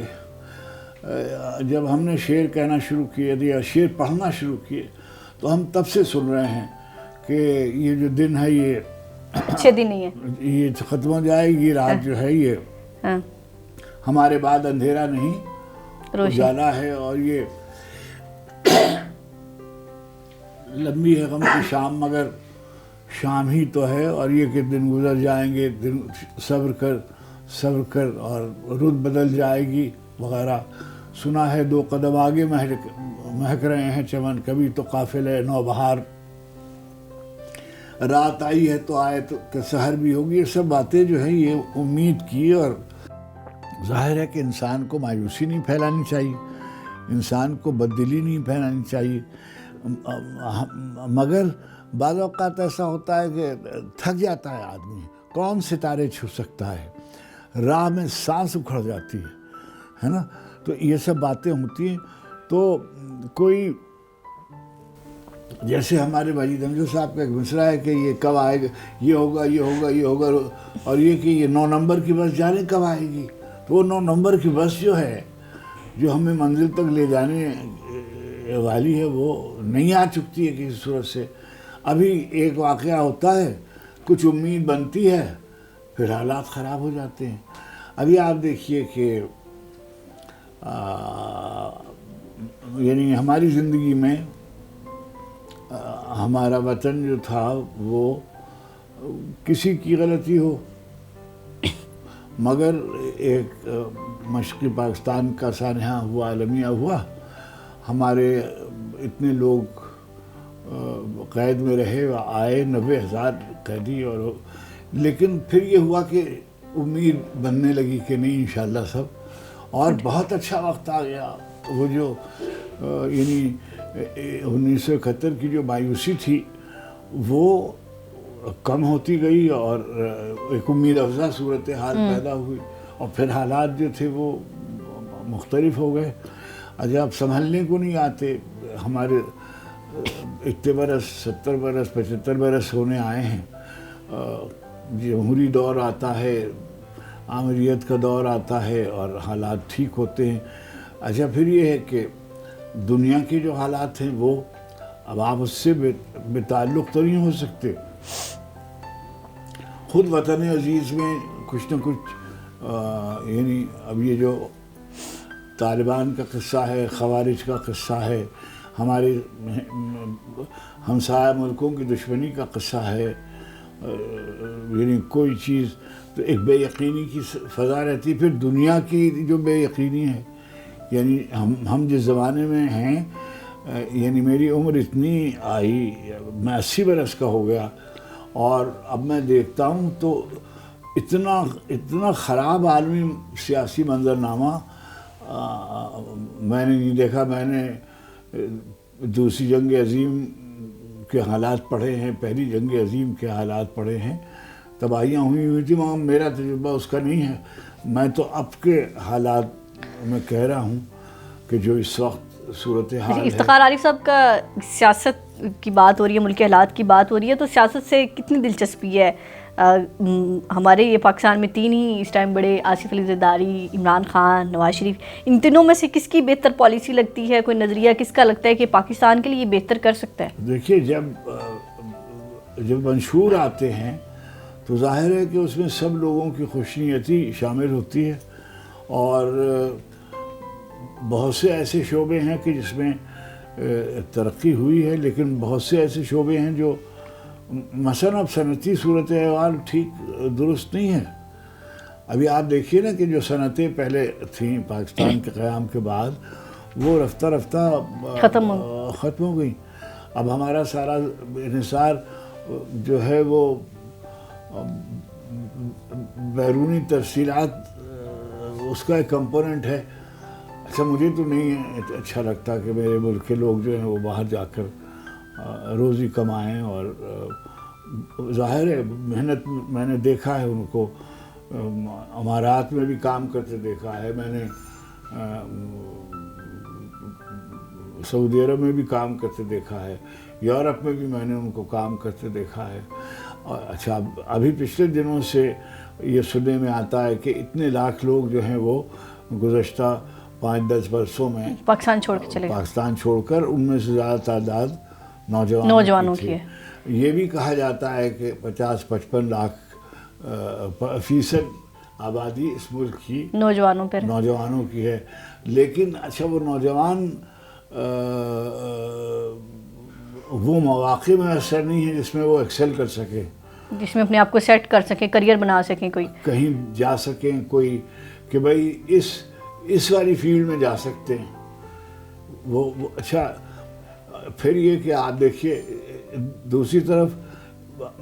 جب ہم نے شعر کہنا شروع کیے یا شعر پڑھنا شروع کیے تو ہم تب سے سن رہے ہیں کہ یہ جو دن ہے یہ اچھے دن نہیں ہے، یہ ختم ہو جائے گی، رات جو ہے یہ ہمارے بعد اندھیرا نہیں اجالا ہے، اور یہ لمبی ہے غم کی شام مگر شام ہی تو ہے، اور یہ کہ دن گزر جائیں گے، دن صبر کر اور رت بدل جائے گی وغیرہ۔ سنا ہے 2 قدم آگے مہک رہے ہیں چمن، کبھی تو قافلہ نوبہار، رات آئی ہے تو آئے تو کہ سحر بھی ہوگی۔ یہ سب باتیں جو ہیں یہ امید کی، اور ظاہر ہے کہ انسان کو مایوسی نہیں پھیلانی چاہیے، انسان کو بددلی نہیں پھیلانی چاہیے، مگر بعض اوقات ایسا ہوتا ہے کہ تھک جاتا ہے آدمی، کون ستارے چھو سکتا ہے، راہ میں سانس اکھڑ جاتی ہے نا، تو یہ سب باتیں ہوتی ہیں۔ تو کوئی جیسے ہمارے مجید امجد صاحب کا ایک مصرع ہے کہ یہ کب آئے گا، یہ ہوگا یہ ہوگا یہ ہوگا، اور یہ کہ یہ 9 نمبر کی بس جانے کب آئے گی، تو وہ 9 نمبر کی بس جو ہے جو ہمیں منزل تک لے جانے والی ہے وہ نہیں آ چکتی ہے کسی صورت سے۔ ابھی ایک واقعہ ہوتا ہے کچھ امید بنتی ہے پھر حالات خراب ہو جاتے ہیں. ابھی آپ دیکھیے کہ یعنی ہماری زندگی میں ہمارا وطن جو تھا وہ کسی کی غلطی ہو مگر ایک مشرقی پاکستان کا سانحہ ہوا، المیہ ہوا، ہمارے اتنے لوگ قید میں رہے، آئے 90,000 قیدی، اور لیکن پھر یہ ہوا کہ امید بننے لگی کہ نہیں انشاءاللہ سب، اور بہت اچھا وقت آ گیا. وہ جو یعنی 1971 کی جو مایوسی تھی وہ کم ہوتی گئی اور ایک امید افزا صورتحال پیدا ہوئی، اور پھر حالات جو تھے وہ مختلف ہو گئے. اب سنبھلنے کو نہیں آتے. ہمارے اتنے برس 70 برس 75 برس ہونے آئے ہیں، جمہوری دور آتا ہے، آمریت کا دور آتا ہے اور حالات ٹھیک ہوتے ہیں. اچھا پھر یہ ہے کہ دنیا کے جو حالات ہیں وہ اب آپ اس سے بے تعلق تو نہیں ہو سکتے. خود وطن عزیز میں کچھ نہ کچھ یعنی اب یہ جو طالبان کا قصہ ہے، خوارج کا قصہ ہے، ہمارے ہمسایہ ملکوں کی دشمنی کا قصہ ہے، یعنی کوئی چیز تو ایک بے یقینی کی فضا رہتی. پھر دنیا کی جو بے یقینی ہے، یعنی ہم جس زمانے میں ہیں، یعنی میری عمر اتنی آئی، میں 80 برس کا ہو گیا، اور اب میں دیکھتا ہوں تو اتنا خراب عالمی سیاسی منظرنامہ میں نے نہیں دیکھا. میں نے دوسری جنگ عظیم کے حالات پڑھے ہیں، پہلی جنگ عظیم کے حالات پڑھے ہیں، تباہیاں ہوئی تھی، مگر میرا تجربہ اس کا نہیں ہے. میں تو اب کے حالات میں کہہ رہا ہوں کہ جو اس وقت صورتحال ہے. افتخار عارف صاحب کا سیاست کی بات ہو رہی ہے، ملکی حالات کی بات ہو رہی ہے، تو سیاست سے کتنی دلچسپی ہے؟ ہمارے یہ پاکستان میں 3 ہی اس ٹائم بڑے، آصف علی زرداری، عمران خان، نواز شریف، ان تینوں میں سے کس کی بہتر پالیسی لگتی ہے؟ کوئی نظریہ کس کا لگتا ہے کہ پاکستان کے لیے یہ بہتر کر سکتا ہے؟ دیکھیے جب منشور آتے ہیں تو ظاہر ہے کہ اس میں سب لوگوں کی خوشنیتی شامل ہوتی ہے، اور بہت سے ایسے شعبے ہیں کہ جس میں ترقی ہوئی ہے، لیکن بہت سے ایسے شعبے ہیں جو مثلا اب صنعتی صورتحال ٹھیک درست نہیں ہے. ابھی آپ دیکھیے نا کہ جو صنعتیں پہلے تھیں پاکستان کے قیام کے بعد، وہ رفتہ رفتہ ختم ہو گئیں. اب ہمارا سارا انحصار جو ہے وہ بیرونی ترسیلات اس کا ایک کمپوننٹ ہے. اچھا مجھے تو نہیں اچھا لگتا کہ میرے ملک کے لوگ جو ہیں وہ باہر جا کر روزی کمائیں، اور ظاہر ہے محنت میں نے دیکھا ہے ان کو امارات میں بھی کام کرتے دیکھا ہے، میں نے سعودی عرب میں بھی کام کرتے دیکھا ہے، یورپ میں بھی میں نے ان کو کام کرتے دیکھا ہے. اچھا ابھی پچھلے دنوں سے یہ سننے میں آتا ہے کہ اتنے لاکھ لوگ جو ہیں وہ گزشتہ 5-10 برسوں میں پاکستان چھوڑ کے چلے گئے. پاکستان چھوڑ کر ان میں سے زیادہ تعداد نوجوانوں کی ہے. یہ بھی کہا جاتا ہے کہ 50-55 لاکھ فیصد آبادی اس ملک کی نوجوانوں کی ہے. لیکن اچھا وہ نوجوان وہ مواقع میں اثر نہیں ہے جس میں وہ ایکسل کر سکیں، جس میں اپنے آپ کو سیٹ کر سکیں، کریئر بنا سکیں، کوئی کہیں جا سکیں، کوئی کہ بھائی اس والی فیلڈ میں جا سکتے ہیں. وہ اچھا پھر یہ کہ آپ دیکھیے دوسری طرف،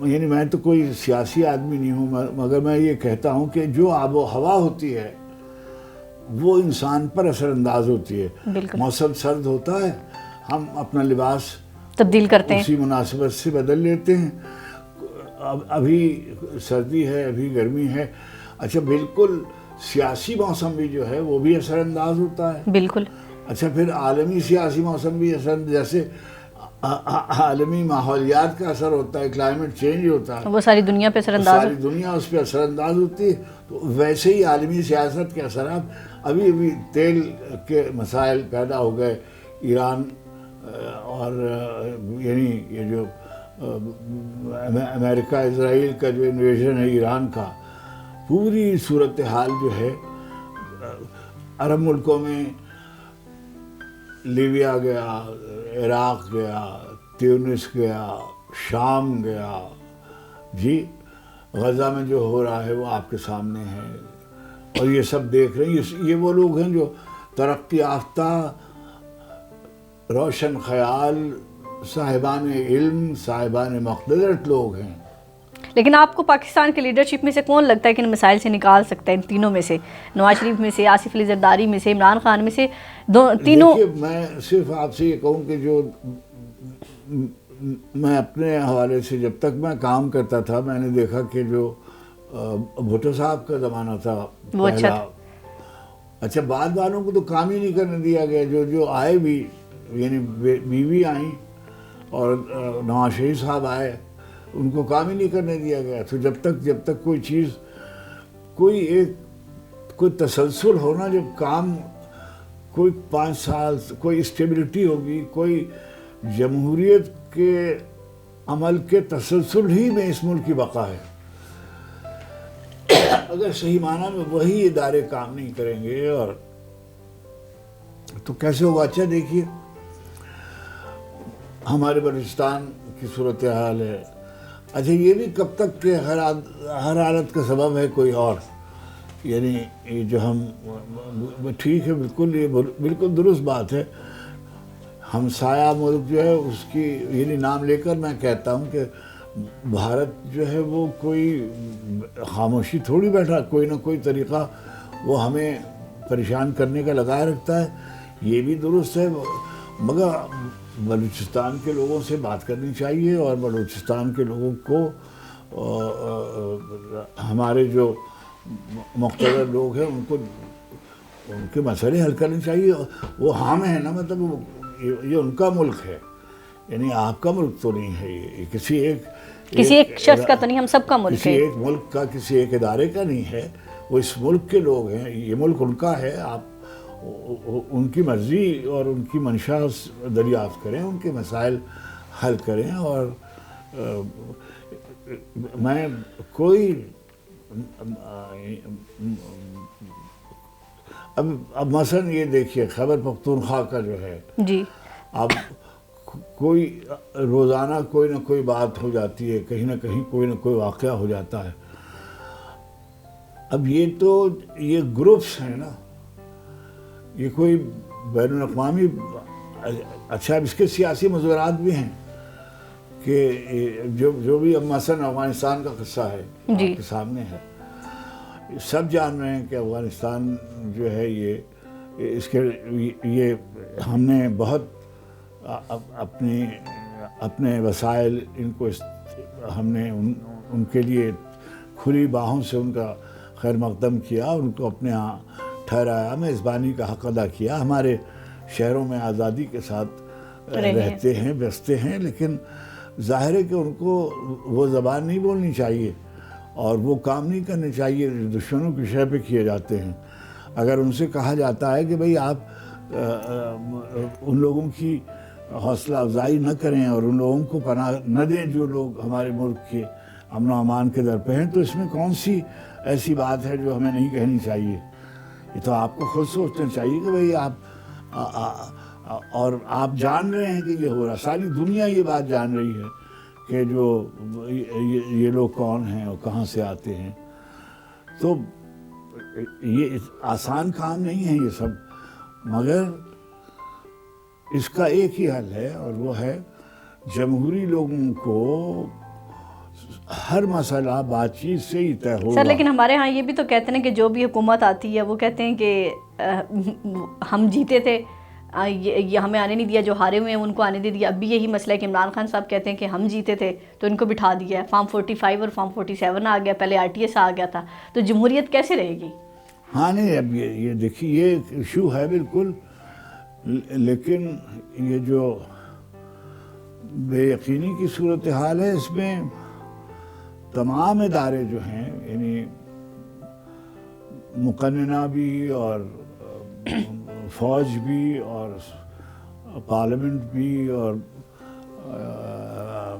یعنی میں تو کوئی سیاسی آدمی نہیں ہوں، مگر میں یہ کہتا ہوں کہ جو آب و ہوا ہوتی ہے وہ انسان پر اثر انداز ہوتی ہے. موسم سرد ہوتا ہے، ہم اپنا لباس تبدیل کرتے ہیں، اسی مناسبت سے بدل لیتے ہیں. ابھی سردی ہے، ابھی گرمی ہے. اچھا بالکل سیاسی موسم بھی جو ہے وہ بھی اثر انداز ہوتا ہے. بالکل. اچھا پھر عالمی سیاسی موسم بھی اثر، جیسے عالمی ماحولیات کا اثر ہوتا ہے، کلائمیٹ چینج ہوتا ہے، وہ ساری دنیا پہ اثر انداز، ساری دنیا اس پہ اثر انداز ہوتی ہے. تو ویسے ہی عالمی سیاست کے اثرات، ابھی تیل کے مسائل پیدا ہو گئے ایران اور یعنی یہ جو امریکہ اسرائیل کا جو انویژن ہے ایران کا، پوری صورتحال جو ہے عرب ملکوں میں، لیبیا گیا، عراق گیا، تیونس گیا، شام گیا، جی غزہ میں جو ہو رہا ہے وہ آپ کے سامنے ہے، اور یہ سب دیکھ رہے ہیں۔ یہ وہ لوگ ہیں جو ترقی یافتہ، روشن خیال، صاحبان علم، صاحبان مقدرت لوگ ہیں۔ لیکن آپ کو پاکستان کے لیڈرشپ میں سے کون لگتا ہے کہ ان مسائل سے نکال سکتا ہے، ان تینوں میں سے؟ نواز شریف میں سے، آصف علی زرداری میں سے، عمران خان میں سے، تینوں؟ دیکھیے میں صرف آپ سے یہ کہوں کہ جو میں اپنے حوالے سے جب تک میں کام کرتا تھا، میں نے دیکھا کہ جو بھٹو صاحب کا زمانہ تھا وہ پہلا، اچھا بعد والوں کو تو کام ہی نہیں کرنے دیا گیا، جو آئے بھی، یعنی بیوی آئیں اور نواز شریف صاحب آئے، ان کو کام ہی نہیں کرنے دیا گیا۔ تو جب تک کوئی چیز، کوئی تسلسل ہونا، جب کام کوئی 5 سال کوئی اسٹیبلٹی ہوگی، کوئی جمہوریت کے عمل کے تسلسل ہی میں اس ملک کی بقا ہے۔ اگر صحیح معنی میں وہی ادارے کام نہیں کریں گے اور تو کیسے ہوگا؟ اچھا دیکھیے ہمارے بلوچستان کی صورتحال ہے، اچھا یہ بھی کب تک کہ ہر حالت کا سبب ہے کوئی اور، یعنی یہ جو ہم، ٹھیک ہے بالکل، یہ بالکل درست بات ہے، ہمسایہ ملک جو ہے اس کی، یعنی نام لے کر میں کہتا ہوں کہ بھارت جو ہے وہ کوئی خاموشی تھوڑی بیٹھا، کوئی نہ کوئی طریقہ وہ ہمیں پریشان کرنے کا لگائے رکھتا ہے، یہ بھی درست ہے، مگر بلوچستان کے لوگوں سے بات کرنی چاہیے، اور بلوچستان کے لوگوں کو ہمارے جو مقتدر لوگ ہیں ان کے مسئلے حل کرنے چاہیے۔ وہ ہم ہیں نا، مطلب یہ ان کا ملک ہے، یعنی آپ کا ملک تو نہیں ہے، یہ کسی ایک شخص کا تو نہیں، ہم سب کا ملک ہے، کسی ایک ملک کا، کسی ایک ادارے کا نہیں ہے، وہ اس ملک کے لوگ ہیں، یہ ملک ان کا ہے۔ آپ ان کی مرضی اور ان کی منشا دریافت کریں، ان کے مسائل حل کریں، اور میں کوئی اب مثلا یہ دیکھیے خیبر پختونخوا کا جو ہے، جی اب کوئی روزانہ کوئی نہ کوئی بات ہو جاتی ہے، کہیں نہ کہیں کوئی نہ کوئی واقعہ ہو جاتا ہے۔ اب یہ گروپس ہیں نا، یہ کوئی بین الاقوامی، اچھا اب اس کے سیاسی مضمرات بھی ہیں کہ جو بھی اب مثلا افغانستان کا قصہ ہے آپ کے سامنے ہے، سب جان رہے ہیں کہ افغانستان جو ہے یہ ہم نے بہت اپنے وسائل ان کو ہم نے ان کے لیے کھلی باہوں سے ان کا خیر مقدم کیا، ان کو اپنے ہاں ٹھہرایا، میزبانی کا حق ادا کیا، ہمارے شہروں میں آزادی کے ساتھ رہتے ہیں، بستے ہیں، لیکن ظاہر ہے کہ ان کو وہ زبان نہیں بولنی چاہیے اور وہ کام نہیں کرنے چاہیے جو دشمنوں کی شے پہ کیے جاتے ہیں۔ اگر ان سے کہا جاتا ہے کہ بھئی آپ ان لوگوں کی حوصلہ افزائی نہ کریں اور ان لوگوں کو پناہ نہ دیں جو لوگ ہمارے ملک کے امن و امان کے در پہ ہیں، تو اس میں کون سی ایسی بات ہے جو ہمیں نہیں کہنی چاہیے؟ یہ تو آپ کو خود سوچنا چاہیے کہ بھئی اور آپ جان رہے ہیں کہ یہ ہو رہا، ساری دنیا یہ بات جان رہی ہے کہ جو یہ لوگ کون ہیں اور کہاں سے آتے ہیں۔ تو یہ آسان کام نہیں ہے یہ سب، مگر اس کا ایک ہی حل ہے، اور وہ ہے جمہوری لوگوں کو ہر مسئلہ بات چیت سے ہی طے ہوگا۔ سر لیکن ہمارے ہاں یہ بھی تو کہتے ہیں کہ جو بھی حکومت آتی ہے وہ کہتے ہیں کہ ہم جیتے تھے، یہ ہمیں آنے نہیں دیا، جو ہارے ہوئے ہیں ان کو آنے دے دیا۔ اب بھی یہی مسئلہ ہے کہ عمران خان صاحب کہتے ہیں کہ ہم جیتے تھے تو ان کو بٹھا دیا ہے، فارم 45 اور فارم 47 آ گیا، پہلے RTS آ گیا تھا، تو جمہوریت کیسے رہے گی؟ ہاں نہیں، اب یہ دیکھیے یہ ایشو ہے بالکل، لیکن یہ جو بے یقینی کی صورتحال ہے، اس میں تمام ادارے جو ہیں، یعنی مقننہ بھی اور فوج بھی اور پارلیمنٹ بھی اور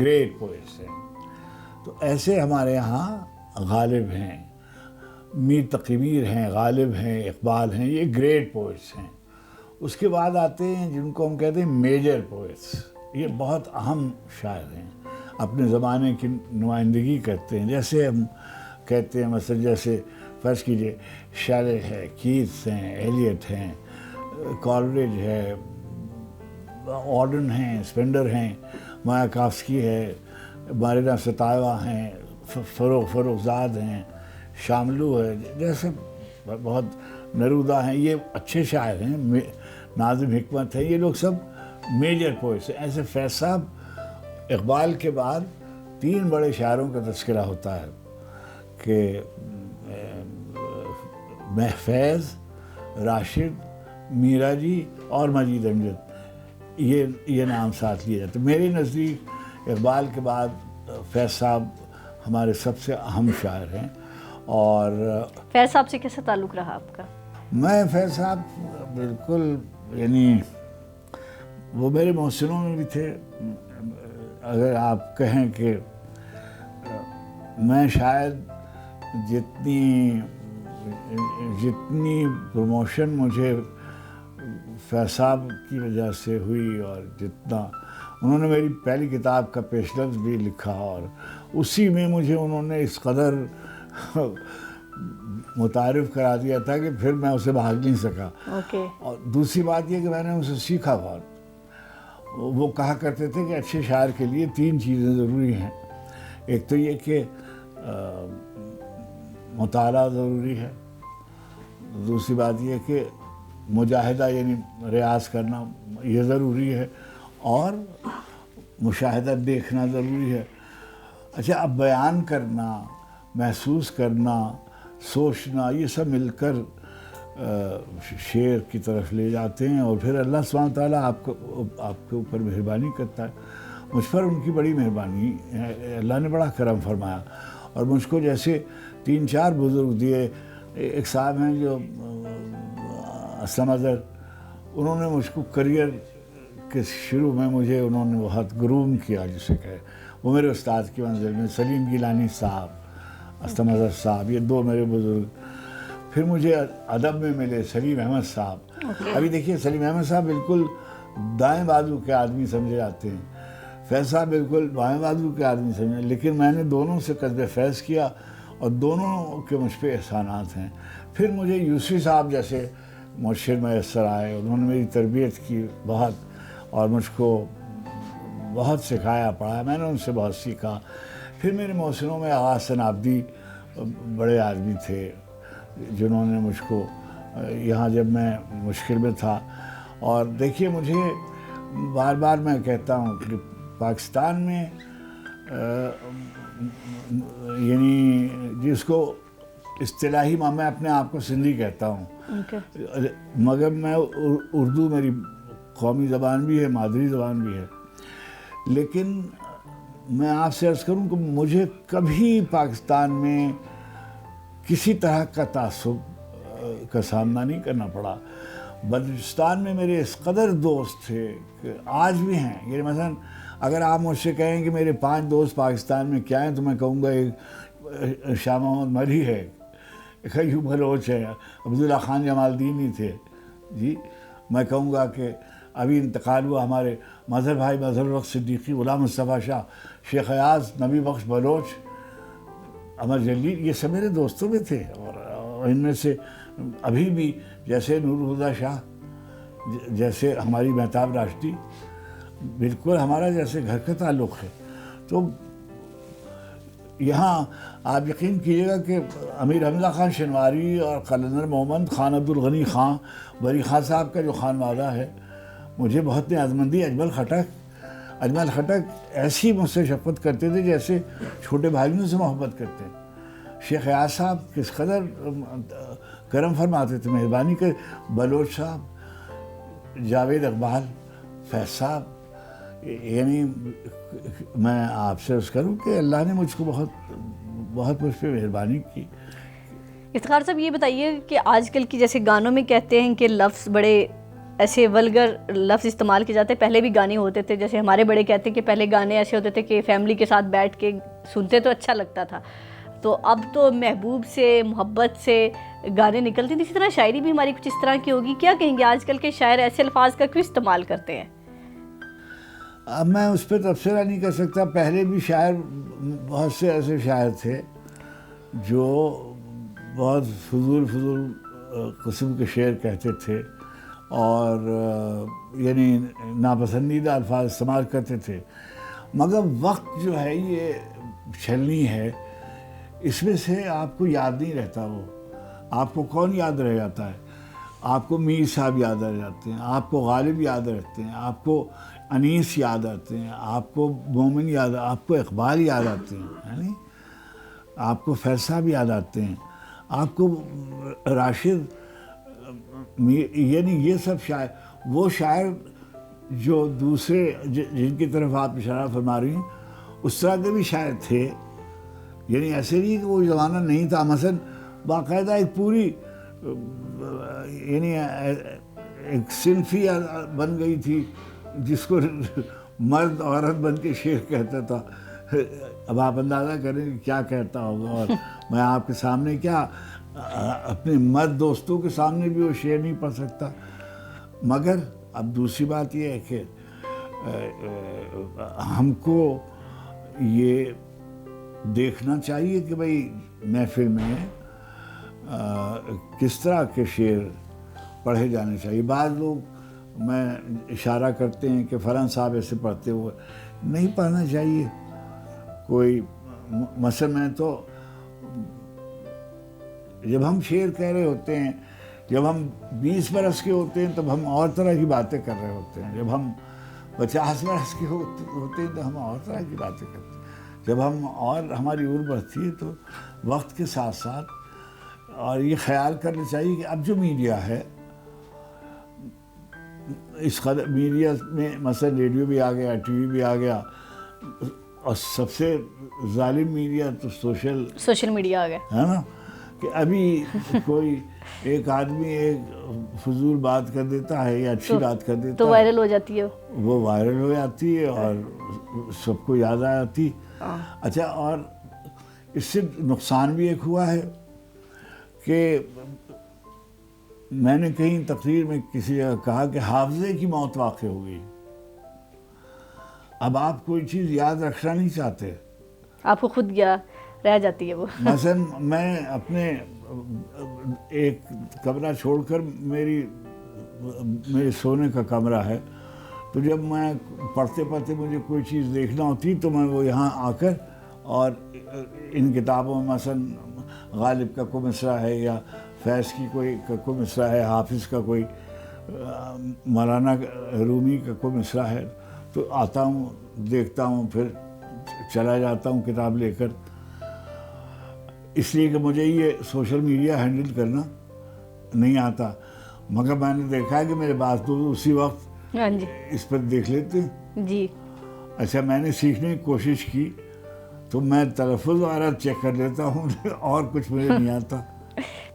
گریٹ پوئٹس ہیں. تو ایسے ہمارے یہاں غالب ہیں, میر تقی میر ہیں, غالب ہیں, اقبال ہیں, یہ گریٹ پوئٹس ہیں. اس کے بعد آتے ہیں جن کو ہم کہتے ہیں میجر پوئٹس. یہ بہت اہم شاعر ہیں, اپنے زمانے کی نمائندگی کرتے ہیں. جیسے ہم کہتے ہیں مثلا جیسے فرض کیجئے شیلے ہے, کیتس ہیں, ایلیٹ ہیں, کالریج ہے, آڈن ہیں, اسپینڈر ہیں, مایاکافسکی ہے, مارینا ستائوا ہیں, فروغزاد ہیں, شاملو ہے, جیسے بہت نرودا ہیں. یہ اچھے شاعر ہیں. ناظم حکمت ہے. یہ لوگ سب میجر پوئٹس ہیں. ایسے فیض صاحب اقبال کے بعد 3 بڑے شاعروں کا تذکرہ ہوتا ہے کہ محفوظ, راشد, میرا جی اور مجید امجد, یہ نام ساتھ لیے جاتے. میرے نزدیک اقبال کے بعد فیض صاحب ہمارے سب سے اہم شاعر ہیں. اور فیض صاحب سے کیسا تعلق رہا آپ کا؟ میں فیض صاحب بالکل یعنی وہ میرے محسنوں میں بھی تھے. اگر آپ کہیں کہ میں شاید جتنی پروموشن مجھے فیض صاحب کی وجہ سے ہوئی, اور جتنا انہوں نے میری پہلی کتاب کا پیش لفظ بھی لکھا, اور اسی میں مجھے انہوں نے اس قدر متعارف کرا دیا تھا کہ پھر میں اسے بھاگ نہیں سکا. اور دوسری بات یہ کہ میں نے ان سے سیکھا بہت. وہ کہا کرتے تھے کہ اچھے شاعر کے لیے 3 چیزیں ضروری ہیں. ایک تو یہ کہ مطالعہ ضروری ہے, دوسری بات یہ کہ مجاہدہ یعنی ریاض کرنا یہ ضروری ہے, اور مشاہدہ دیکھنا ضروری ہے. اچھا, اب بیان کرنا, محسوس کرنا, سوچنا, یہ سب مل کر شعر کی طرف لے جاتے ہیں. اور پھر اللہ سبحانہ وتعالیٰ آپ کے اوپر مہربانی کرتا ہے. مجھ پر ان کی بڑی مہربانی ہے, اللہ نے بڑا کرم فرمایا. اور مجھ کو جیسے 3-4 بزرگ دیے. ایک صاحب ہیں جو اسلم اظہر, انہوں نے مجھ کو کریئر کے شروع میں مجھے انہوں نے بہت گروم کیا جسے کہے. وہ میرے استاد کی منزل میں سلیم گیلانی صاحب, اسلم اظہر صاحب, یہ 2 میرے بزرگ. پھر مجھے ادب میں ملے سلیم احمد صاحب. ابھی دیکھیے سلیم احمد صاحب بالکل دائیں بازو کے آدمی سمجھے جاتے ہیں, فیض صاحب بالکل بائیں بازو کے آدمی سمجھے, لیکن میں نے دونوں سے قصد فیض کیا, اور دونوں کے مجھ پہ احسانات ہیں. پھر مجھے یوسفی صاحب جیسے مرشد میسر آئے, انہوں نے میری تربیت کی بہت, اور مجھ کو بہت سکھایا پڑھایا. میں نے ان سے بہت سیکھا. پھر میرے محسنوں میں آغا حسن عابدی بڑے آدمی تھے جنہوں نے مجھ کو یہاں جب میں مشکل میں تھا. اور دیکھیے مجھے بار بار میں کہتا ہوں کہ پاکستان میں یعنی جس کو اصطلاحی میں اپنے آپ کو سندھی کہتا ہوں, مگر میں اردو میری قومی زبان بھی ہے, مادری زبان بھی ہے. لیکن میں آپ سے عرض کروں کہ مجھے کبھی پاکستان میں کسی طرح کا تعصب کا سامنا نہیں کرنا پڑا. بلوچستان میں میرے اس قدر دوست تھے کہ آج بھی ہیں. یعنی مثلا اگر آپ مجھ سے کہیں کہ میرے 5 دوست پاکستان میں کیا ہیں, تو میں کہوں گا ایک شاہ محمد مری ہے, ایک ایوب بلوچ ہے, عبداللہ خان جمال دینی تھے جی. میں کہوں گا کہ ابھی انتقال ہوا ہمارے مظہر بھائی مظہر الحق صدیقی, غلام مصطفیٰ شاہ, شیخ ایاز, نبی بخش بلوچ, عمر جلیل, یہ سب میرے دوستوں میں تھے. اور ان میں سے ابھی بھی جیسے نور الہدیٰ شاہ, جیسے ہماری مہتاب راشدی, بالکل ہمارا جیسے گھر کا تعلق ہے. تو یہاں آپ یقین کیجیے گا کہ امیر حمزہ خان شنواری اور قلندر محمد خان عبدالغنی خان بری خان صاحب کا جو خانوادہ ہے, مجھے بہت نیازمندی. اجمل خٹک ایسی مجھ سے شفقت کرتے تھے جیسے چھوٹے بھائیوں سے محبت کرتے ہیں. شیخ ایاز صاحب کس قدر کرم فرماتے تھے, مہربانی کر. بلوچ صاحب, جاوید اقبال, فیض صاحب. یعنی میں آپ سے عرض کروں کہ اللہ نے مجھ کو بہت مجھ پہ مہربانی کی. افتخار صاحب یہ بتائیے کہ آج کل کی جیسے گانوں میں کہتے ہیں کہ لفظ بڑے ایسے ولگر لفظ استعمال کیے جاتے ہیں. پہلے بھی گانے ہوتے تھے، جیسے ہمارے بڑے کہتے ہیں کہ پہلے گانے ایسے ہوتے تھے کہ فیملی کے ساتھ بیٹھ کے سنتے تو اچھا لگتا تھا. تو اب تو محبوب سے، محبت سے گانے نکلتے ہیں. اسی طرح شاعری بھی ہماری کچھ اس طرح کی ہوگی. کیا کہیں گے آج کل کے شاعر ایسے الفاظ کا کیوں استعمال کرتے ہیں؟ اب میں اس پہ تبصرہ نہیں کر سکتا. پہلے بھی شاعر، بہت سے ایسے شاعر تھے جو بہت فضول قسم کے شعر کہتے تھے اور یعنی ناپسندیدہ الفاظ استعمال کرتے تھے. مگر وقت جو ہے یہ چھلنی ہے، اس میں سے آپ کو یاد نہیں رہتا. وہ آپ کو کون یاد رہ جاتا ہے؟ آپ کو میر صاحب یاد رہ جاتے ہیں، آپ کو غالب یاد رہتے ہیں، آپ کو انیس یاد آتے ہیں، آپ کو مومن یاد، آپ کو اقبال یاد آتے ہیں، یعنی آپ کو فیض صاحب یاد آتے ہیں، آپ کو راشد، یعنی یہ سب شاعر، وہ شاعر جو دوسرے جن کی طرف آپ اشارہ فرما رہی ہیں اس طرح کے بھی شاعر تھے. یعنی ایسے نہیں کہ وہ زمانہ نہیں تھا. مثلا باقاعدہ ایک پوری یعنی ایک صنفی بن گئی تھی جس کو مرد عورت بن کے شعر کہتا تھا. اب آپ اندازہ کریں کہ کیا کہتا ہوگا. اور میں آپ کے سامنے کیا اپنے مرد دوستوں کے سامنے بھی وہ شعر نہیں پڑھ سکتا. مگر اب دوسری بات یہ ہے کہ ہم کو یہ دیکھنا چاہیے کہ بھئی محفل میں کس طرح کے شعر پڑھے جانے چاہیے. بعض لوگ میں اشارہ کرتے ہیں کہ فلاں صاحب ایسے پڑھتے ہوئے نہیں پڑھنا چاہیے. کوئی مثلا میں تو جب ہم شعر کہہ رہے ہوتے ہیں، جب ہم 20 برس کے ہوتے ہیں تب ہم اور طرح کی باتیں کر رہے ہوتے ہیں. جب ہم 50 برس کے ہوتے ہیں تو ہم اور طرح کی باتیں کرتے ہیں. جب ہم اور ہماری عمر بڑھتی ہے تو وقت کے ساتھ ساتھ اور یہ خیال کرنا چاہیے کہ اب جو میڈیا ہے، اس قدر میڈیا میں مثلا ریڈیو بھی آ گیا، ٹی وی بھی آ گیا، اور سب سے ظالم میڈیا تو سوشل میڈیا آ گیا ہے نا. کہ ابھی کوئی ایک آدمی ایک فضول بات کر دیتا ہے یا اچھی بات کر دیتا تو وائرل ہو جاتی ہے، وہ وائرل ہو جاتی ہے اور سب کو یاد آ جاتی. اچھا، اور اس سے نقصان بھی ایک ہوا ہے کہ میں نے کہیں تقریر میں کسی جگہ کہا کہ حافظے کی موت واقع ہو گئی. اب آپ کوئی چیز یاد رکھنا نہیں چاہتے، آپ کو خود رہ جاتی ہے وہ. مثلا میں اپنے ایک کمرہ چھوڑ کر میرے سونے کا کمرہ ہے، تو جب میں پڑھتے پڑھتے مجھے کوئی چیز دیکھنا ہوتی تو میں وہ یہاں آ کر اور ان کتابوں میں مثلا غالب کا کوئی مصرع ہے یا فیض کی کوئی مصرع ہے، حافظ کا کوئی، مولانا رومی کا کوئی مصرع ہے، تو آتا ہوں دیکھتا ہوں پھر چلا جاتا ہوں کتاب لے کر. اس لیے کہ مجھے یہ سوشل میڈیا ہینڈل کرنا نہیں آتا. مگر میں نے دیکھا ہے کہ میرے بعض دوست اسی وقت اس پر دیکھ لیتے ہیں. جی. اچھا، میں نے سیکھنے کی کوشش کی تو میں تلفظ وغیرہ چیک کر لیتا ہوں اور کچھ مجھے نہیں آتا.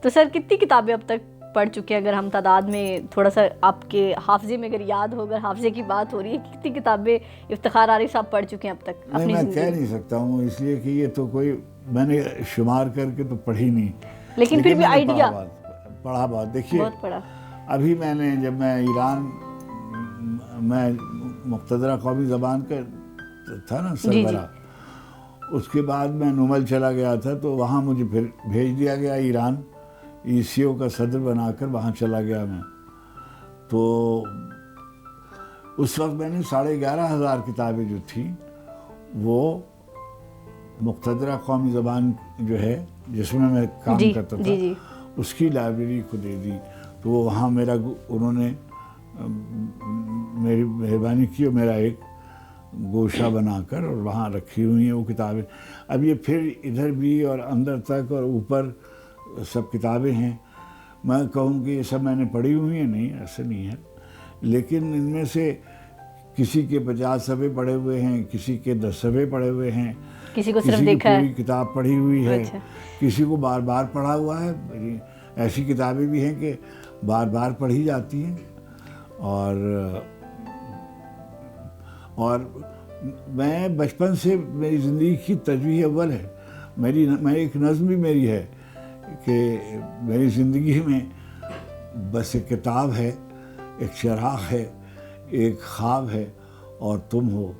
تو سر کتنی کتابیں اب تک پڑھ چکے ہیں؟ اگر ہم تعداد میں تھوڑا سا آپ کے حافظے میں اگر یاد ہو، اگر حافظے کی بات ہو رہی ہے، کتنی کتابیں افتخار عارف صاحب پڑھ چکے ہیں اب تک؟ نہیں، میں کہہ نہیں سکتا ہوں، اس لیے کہ یہ تو کوئی میں نے شمار کر کے تو پڑھی نہیں، لیکن پھر بھی آئیڈیا پڑھا بہت. دیکھیے، بہت پڑھا. ابھی میں نے جب میں ایران میں مقتدرہ قومی زبان کا تھا نا سربراہ، اس کے بعد میں نمل چلا گیا تھا تو وہاں مجھے پھر بھیج دیا گیا ایران، ECO کا صدر بنا کر وہاں چلا گیا میں. تو اس وقت میں نے 11,500 کتابیں جو تھیں وہ مقتدرہ قومی زبان جو ہے جس میں کام کرتا تھا اس کی لائبریری کو دے دی. تو وہ وہاں انہوں نے میری مہربانی کی اور میرا ایک گوشہ بنا کر اور وہاں رکھی ہوئی ہیں وہ کتابیں. اب یہ پھر ادھر بھی اور اندر تک اور اوپر سب کتابیں ہیں. میں کہوں کہ یہ سب میں نے پڑھی ہوئی ہیں، نہیں، ایسے نہیں ہے، لیکن ان میں سے کسی کے 50 صفحے پڑھے ہوئے ہیں، کسی کے 10 صفحے پڑھے ہوئے ہیں، کسی کو صرف دیکھا ہے، پوری کتاب پڑھی ہوئی ہے، کسی کو بار بار پڑھا ہوا ہے. ایسی کتابیں بھی ہیں کہ بار بار پڑھی جاتی ہیں. اور میں بچپن سے میری زندگی کی ترجیح اول ہے. میں ایک نظم بھی میری ہے کہ میری زندگی میں بس ایک کتاب ہے, ایک چراغ ہے, ایک خواب ہے اور تم ہو.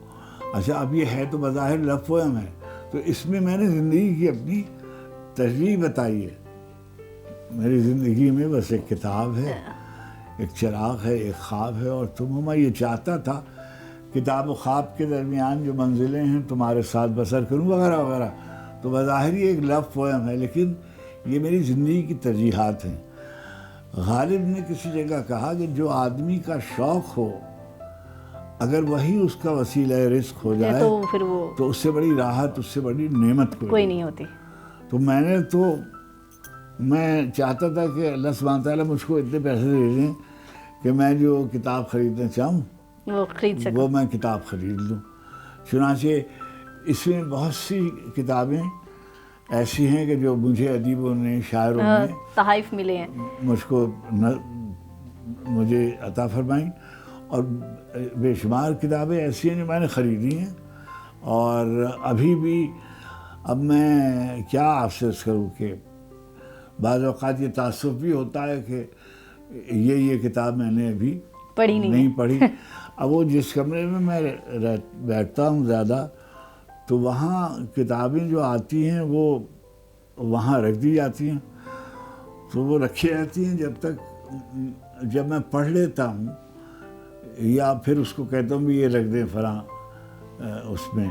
اچھا, اب یہ ہے تو بظاہر لو پویم ہے, تو اس میں میں نے زندگی کی اپنی ترجیح بتائی ہے. میری زندگی میں بس ایک کتاب ہے, ایک چراغ ہے, ایک خواب ہے اور تم ہو. میں یہ چاہتا تھا کتاب و خواب کے درمیان جو منزلیں ہیں تمہارے ساتھ بسر کروں وغیرہ وغیرہ. تو بظاہر یہ ایک لو پویم ہے, لیکن یہ میری زندگی کی ترجیحات ہیں. غالب نے کسی جگہ کہا کہ جو آدمی کا شوق ہو اگر وہی اس کا وسیلہ رزق ہو جائے تو پھر وہ تو اس سے بڑی راحت, اس سے بڑی نعمت کوئی نہیں ہوتی. تو میں چاہتا تھا کہ اللہ سبحانہ تعالیٰ مجھ کو اتنے پیسے دے دیں کہ میں جو کتاب خریدنا چاہوں وہ خرید سکوں, وہ میں کتاب خرید لوں. چنانچہ اس میں بہت سی کتابیں ایسی ہیں کہ جو مجھے ادیبوں نے, شاعروں نے تحائف ملے ہیں, مجھے عطا فرمائیں. اور بے شمار کتابیں ایسی ہیں جو میں نے خریدی ہیں. اور ابھی بھی اب میں کیا افسوس کروں کہ بعض اوقات یہ تعصب بھی ہوتا ہے کہ یہ کتاب میں نے ابھی پڑھی نہیں پڑھی. اب وہ جس کمرے میں میں بیٹھتا ہوں زیادہ, تو وہاں کتابیں جو آتی ہیں وہ وہاں رکھ دی جاتی ہیں, تو وہ رکھی رہتی ہیں جب میں پڑھ لیتا ہوں, یا پھر اس کو کہتا ہوں بھی یہ رکھ دیں فلاں اس میں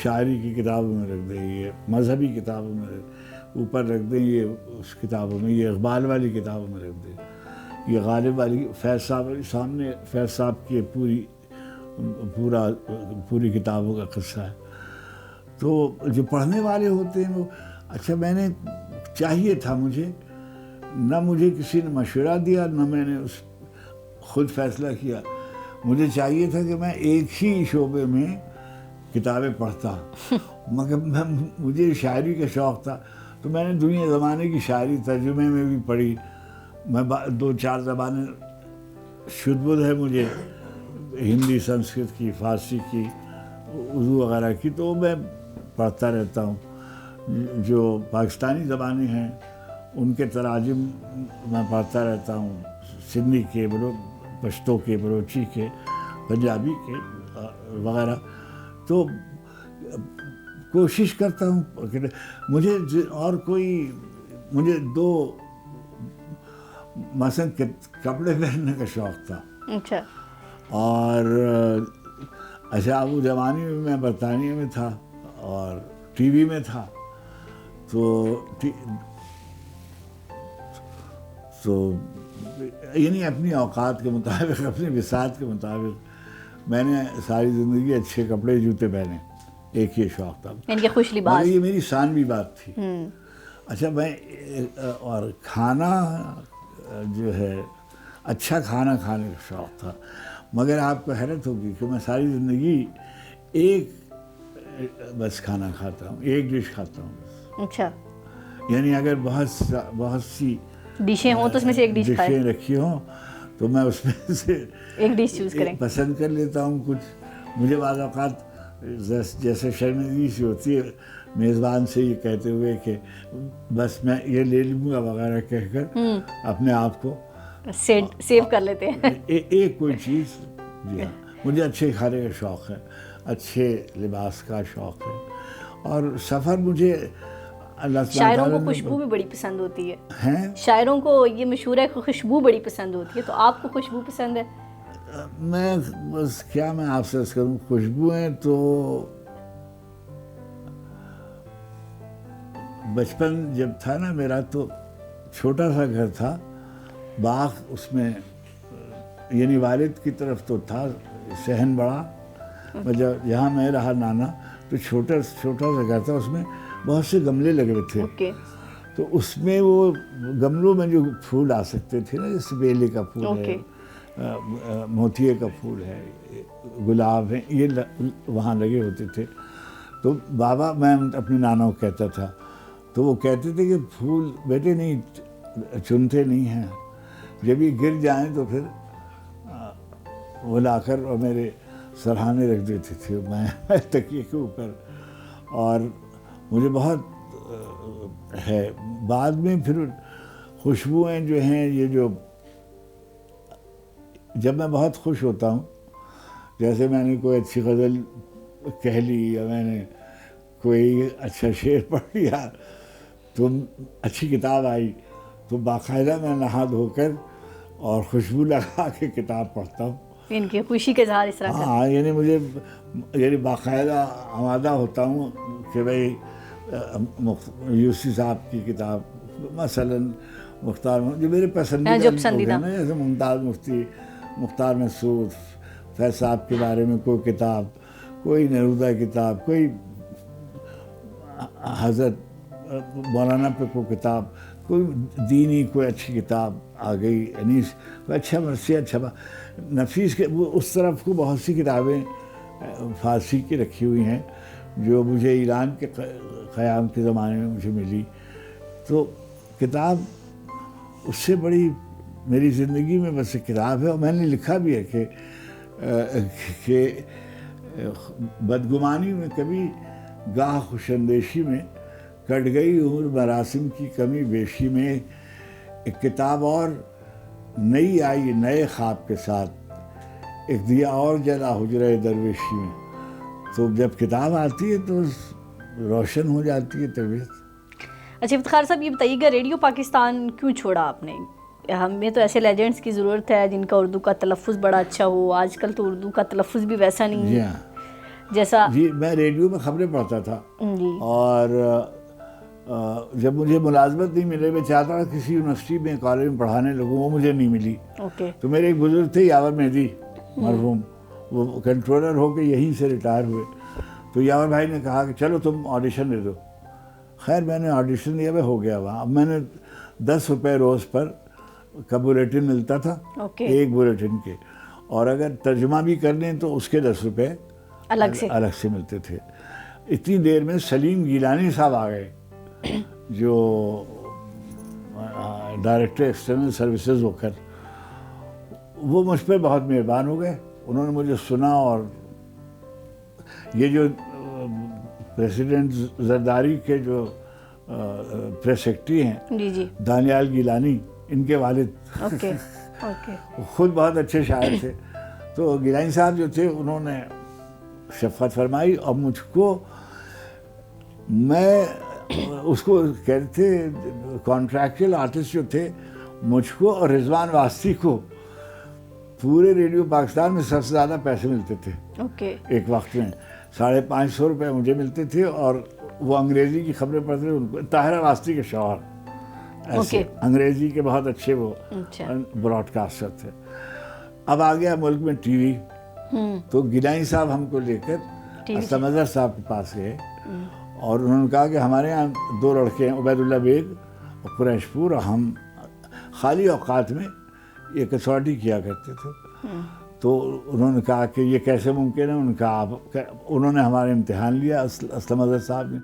شاعری کی کتابوں میں رکھ دیں, یہ مذہبی کتابوں میں اوپر رکھ دیں, یہ اس کتابوں میں, یہ اقبال والی کتابوں میں رکھ دیں, یہ غالب والی, فیض صاحب سامنے فیض صاحب کی پوری کتابوں کا قصہ ہے. تو جو پڑھنے والے ہوتے ہیں وہ, اچھا میں نے چاہیے تھا مجھے کسی نے مشورہ دیا, نہ میں نے خود فیصلہ کیا. مجھے چاہیے تھا کہ میں ایک ہی شعبے میں کتابیں پڑھتا, مگر مجھے شاعری کا شوق تھا تو میں نے دنیا زمانے کی شاعری ترجمے میں بھی پڑھی. میں 2-4 زبانیں شد بدھ ہے مجھے, ہندی, سنسکرت کی, فارسی کی, اردو وغیرہ کی, تو میں پڑھتا رہتا ہوں. جو پاکستانی زبانیں ہیں ان کے تراجم میں پڑھتا رہتا ہوں, سندھی کے, پشتو کے, بلوچی کے, پنجابی کے وغیرہ. تو کوشش کرتا ہوں. مجھے 2 مثلا کپڑے پہننے کا شوق تھا. اچھا. اور اچھا, وہ زمانے میں میں برطانیہ میں تھا اور ٹی وی میں تھا, تو یعنی اپنی اوقات کے مطابق, اپنی بساط کے مطابق میں نے ساری زندگی اچھے کپڑے جوتے پہنے. ایک یہ شوق تھا, یعنی خوش لباس, یہ میری ثانوی بات تھی. اچھا, اور کھانا جو ہے, اچھا کھانا کھانے کا شوق تھا. مگر آپ کو حیرت ہوگی کہ میں ساری زندگی ایک بس کھانا کھاتا ہوں, ایک ڈش کھاتا ہوں. اچھا. یعنی اگر بہت سی ڈشیں ہوں تو اس میں سے ایک ڈش ڈشیں رکھی ہوں تو میں اس میں سے ایک ڈش چوز کریں, پسند کر لیتا ہوں. کچھ مجھے بعض اوقات جیسے شرمندگی سی ہوتی ہے میزبان سے یہ کہتے ہوئے کہ بس میں یہ لے لوں گا وغیرہ کہہ کر اپنے آپ کو سیو کر لیتے ہیں. ایک کوئی چیز. جی ہاں, مجھے اچھے کھانے کا شوق ہے, اچھے لباس کا شوق ہے. اور سفر مجھے شاعروں کو خوشبو بھی بڑی پسند ہوتی ہے. شاعروں کو یہ مشہور ہے کہ خوشبو بڑی پسند ہوتی ہے, تو آپ کو خوشبو پسند ہے؟ میں بس کیا میں آپ سے کروں, خوشبوئیں تو بچپن جب تھا نا میرا, تو چھوٹا سا گھر تھا, باغ اس میں, یعنی والد کی طرف تو تھا صحن بڑا, جہاں میں رہا نانا, تو چھوٹا سا گھر تھا, اس میں بہت سے گملے لگے ہوئے تھے. تو اس میں وہ گملوں میں جو پھول آ سکتے تھے نا, جیسے بیلے کا پھول ہے, موتیے کا پھول ہے, گلاب ہے, یہ وہاں لگے ہوتے تھے. تو بابا, میں اپنے نانا کو کہتا تھا, تو وہ کہتے تھے کہ پھول بیٹے نہیں چنتے نہیں ہیں, جب یہ گر جائیں تو پھر وہ لا کر اور میرے سرہانے رکھ دیتے تھے میں تکیے کے اوپر، اور مجھے بہت ہے. بعد میں پھر خوشبوئیں جو ہیں، یہ جو جب میں بہت خوش ہوتا ہوں، جیسے میں نے کوئی اچھی غزل کہہ لی یا میں نے کوئی اچھا شعر پڑھ لیا، تو اچھی کتاب آئی، تو باقاعدہ میں نہا دھو کر اور خوشبو لگا کے کتاب پڑھتا ہوں. ان کی خوشی کے اظہار اس طرح کرتے ہیں. ہاں، یعنی مجھے یعنی باقاعدہ آمادہ ہوتا ہوں کہ بھائی یوسی صاحب کی کتاب مثلاً مختار جو میرے پسندیدہ جو لوگ پسندیدہ ہیں نا، جیسے ممتاز مفتی، مختار مسعود، فیض صاحب کے بارے میں کوئی کتاب، کوئی نرودہ کتاب، کوئی حضرت مولانا پہ کوئی کتاب، کوئی دینی کوئی اچھی کتاب آ گئی، یعنی اچھا مرثیہ، اچھا نفیس کے وہ اس طرف کو بہت سی کتابیں فارسی کی رکھی ہوئی ہیں جو مجھے ایران کے قیام کے زمانے میں مجھے ملی. تو کتاب اس سے بڑی میری زندگی میں بس ایک کتاب ہے. اور میں نے لکھا بھی ہے کہ بدگمانی میں کبھی گاہ خوش اندیشی میں کٹ گئی عمر مراسم کی کمی بیشی میں، ایک کتاب اور نئی آئی نئے خواب کے ساتھ، ایک دیا اور جلا حجرہ درویشی میں. تو جب کتاب آتی ہے تو روشن ہو جاتی ہے طبیعت. اچھا افتخار صاحب، یہ بتائیے گا ریڈیو پاکستان کیوں چھوڑا آپ نے؟ ہمیں تو ایسے لیجنڈس کی ضرورت ہے جن کا اردو کا تلفظ بڑا اچھا ہو. آج کل تو اردو کا تلفظ بھی ویسا نہیں جی ہے ہاں جیسا. جی، میں ریڈیو میں خبریں پڑھتا تھا، جی. اور جب مجھے ملازمت نہیں ملے، میں چاہتا تھا کسی یونیورسٹی میں کالج میں پڑھانے لگوں، وہ مجھے نہیں ملی. اوکے. تو میرے ایک بزرگ تھے یاور مہدی مرحوم، وہ کنٹرولر ہو کے یہیں سے ریٹائر ہوئے. تو یاور بھائی نے کہا کہ چلو تم آڈیشن دے دو. خیر میں نے آڈیشن دیا، میں ہو گیا وہاں. اب میں نے 10 روپے روز پر کا بلیٹن ملتا تھا، ایک بلیٹن کے، اور اگر ترجمہ بھی کر لیں تو اس کے 10 روپے الگ سے ملتے تھے. اتنی دیر میں سلیم گیلانی صاحب آ گئے جو ڈائریکٹر ایکسٹرنل سروسز ہو کر. وہ مجھ پہ بہت مہربان ہو گئے. انہوں نے مجھے سنا، اور یہ جو پریزیڈنٹ زرداری کے جو پریس سیکرٹری ہیں جی جی دانیال گیلانی، ان کے والد، اوکے اوکے. خود بہت اچھے شاعر تھے. تو گیلانی صاحب جو تھے انہوں نے شفقت فرمائی، اور مجھ کو، میں اس کو کہتے تھے کانٹریکچوئل آرٹسٹ جو تھے، مجھ کو اور رضوان واسطی کو پورے ریڈیو پاکستان میں سب سے زیادہ پیسے ملتے تھے. اوکے. ایک وقت میں 550 روپے مجھے ملتے تھے، اور وہ انگریزی کی خبریں پڑھتے تھے. ان کو طاہرہ واسطی کے شوہر ایسے انگریزی کے بہت اچھے وہ براڈ کاسٹر تھے. اب آ گیا ملک میں ٹی وی، تو گیلانی صاحب ہم کو لے کر اسلم اظہر صاحب کے پاس گئے، اور انہوں نے کہا کہ ہمارے یہاں 2 لڑکے ہیں، عبید اللہ بیگ اور قریش پور، اور ہم خالی اوقات میں یہ کسوٹی کیا کرتے تھے. تو انہوں نے کہا کہ یہ کیسے ممکن ہے؟ انہوں نے ہمارے امتحان لیا اسلم اظہر صاحب نے،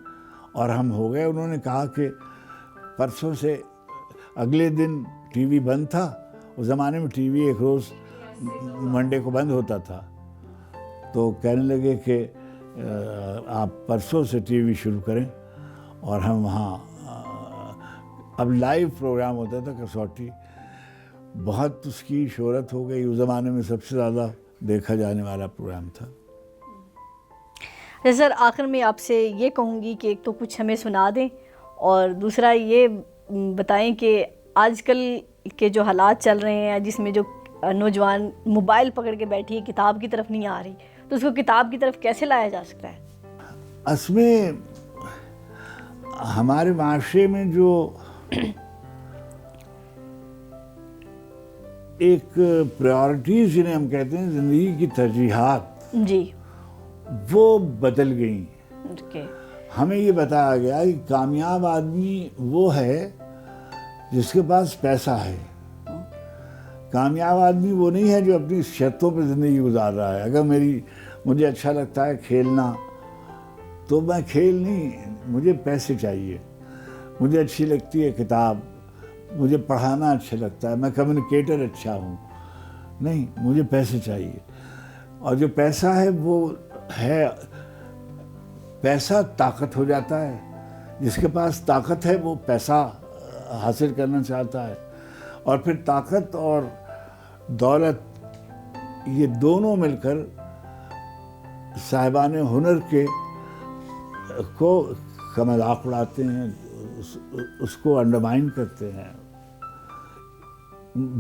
اور ہم ہو گئے. انہوں نے کہا کہ پرسوں سے اگلے دن ٹی وی بند تھا. اس زمانے میں ٹی وی ایک روز منڈے کو بند ہوتا تھا. تو کہنے لگے کہ آپ پرسوں سے ٹی وی شروع کریں. اور ہم وہاں اب لائیو پروگرام ہوتا تھا کسوٹی، بہت اس کی شہرت ہو گئی. اس زمانے میں سب سے زیادہ دیکھا جانے والا پروگرام تھا. سر آخر میں آپ سے یہ کہوں گی کہ ایک تو کچھ ہمیں سنا دیں، اور دوسرا یہ بتائیں کہ آج کل کے جو حالات چل رہے ہیں جس میں جو نوجوان موبائل پکڑ کے بیٹھی ہے، کتاب کی طرف نہیں آ رہی، تو اس کو کتاب کی طرف کیسے لایا جا سکتا ہے؟ اس میں ہمارے معاشرے میں جو ایک پریورٹیز جنہیں ہم کہتے ہیں، زندگی کی ترجیحات، جی، وہ بدل گئیں. اوکے. ہمیں یہ بتایا گیا کہ کامیاب آدمی وہ ہے جس کے پاس پیسہ ہے. کامیاب آدمی وہ نہیں ہے جو اپنی شرطوں پہ زندگی گزار رہا ہے. اگر مجھے اچھا لگتا ہے کھیلنا تو میں کھیل نہیں، مجھے پیسے چاہیے. مجھے اچھی لگتی ہے کتاب، مجھے پڑھانا اچھا لگتا ہے، میں کمیونیکیٹر اچھا ہوں، نہیں، مجھے پیسے چاہیے. اور جو پیسہ ہے وہ ہے، پیسہ طاقت ہو جاتا ہے. جس کے پاس طاقت ہے وہ پیسہ حاصل کرنا چاہتا ہے. اور پھر طاقت اور دولت یہ دونوں مل کر صاحبان ہنر کا مذاق اڑاتے ہیں، اس کو انڈرمائن کرتے ہیں.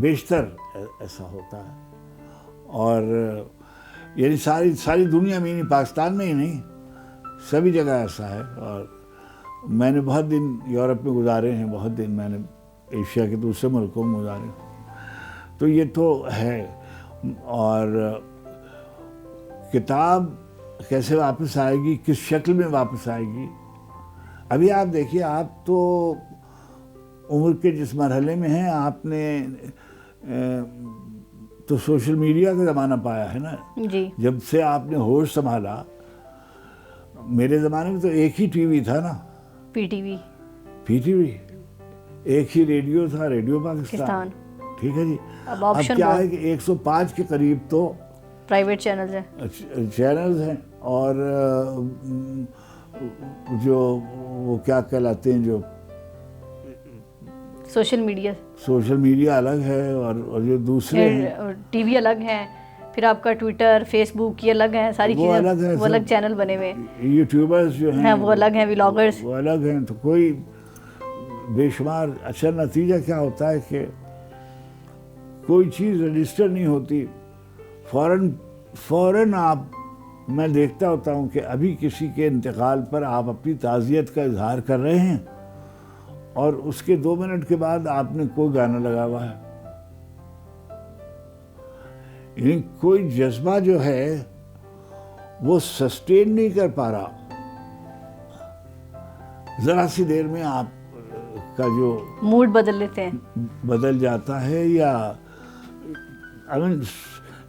بیشتر ایسا ہوتا ہے. اور یعنی ساری دنیا میں، نہیں پاکستان میں ہی نہیں، سبھی جگہ ایسا ہے. اور میں نے بہت دن یورپ میں گزارے ہیں، بہت دن میں نے ایشیا کے دوسرے ملکوں میں گزارے ہیں. تو یہ تو ہے. اور کتاب کیسے واپس آئے گی، کس شکل میں واپس آئے گی؟ ابھی آپ دیکھیے، آپ تو عمر کے جس مرحلے میں ہیں، آپ نے تو سوشل میڈیا کا زمانہ پایا ہے نا. جی. جب سے آپ نے ہوش سنبھالا. میرے زمانے میں تو ایک ہی ٹی وی تھا نا، پی ٹی وی. ایک ہی ریڈیو تھا، ریڈیو پاکستان. ٹھیک ہے جی. اب کیا ہے کہ 105 کے قریب تو پرائیویٹ چینلز ہیں. اور جو وہ کیا کہلاتے ہیں، جو سوشل میڈیا الگ ہے، اور جو دوسرے ٹی وی الگ ہیں. پھر آپ کا ٹویٹر، فیس بک یہ الگ ہیں، ساری چیزیں وہ الگ چینل بنے ہوئے. یوٹیوبرز جو ہیں وہ الگ ہیں، ولاگرز وہ الگ ہیں. تو کوئی بے شمار اچھا نتیجہ کیا ہوتا ہے کہ کوئی چیز رجسٹر نہیں ہوتی. فوراً میں دیکھتا ہوتا ہوں کہ ابھی کسی کے انتقال پر آپ اپنی تعزیت کا اظہار کر رہے ہیں، اور اس کے 2 منٹ کے بعد آپ نے کوئی گانا لگا ہوا ہے. یعنی کوئی جذبہ جو ہے وہ سسٹین نہیں کر پا رہا. ذرا سی دیر میں آپ کا جو موڈ بدل لیتے ہیں، بدل جاتا ہے. یا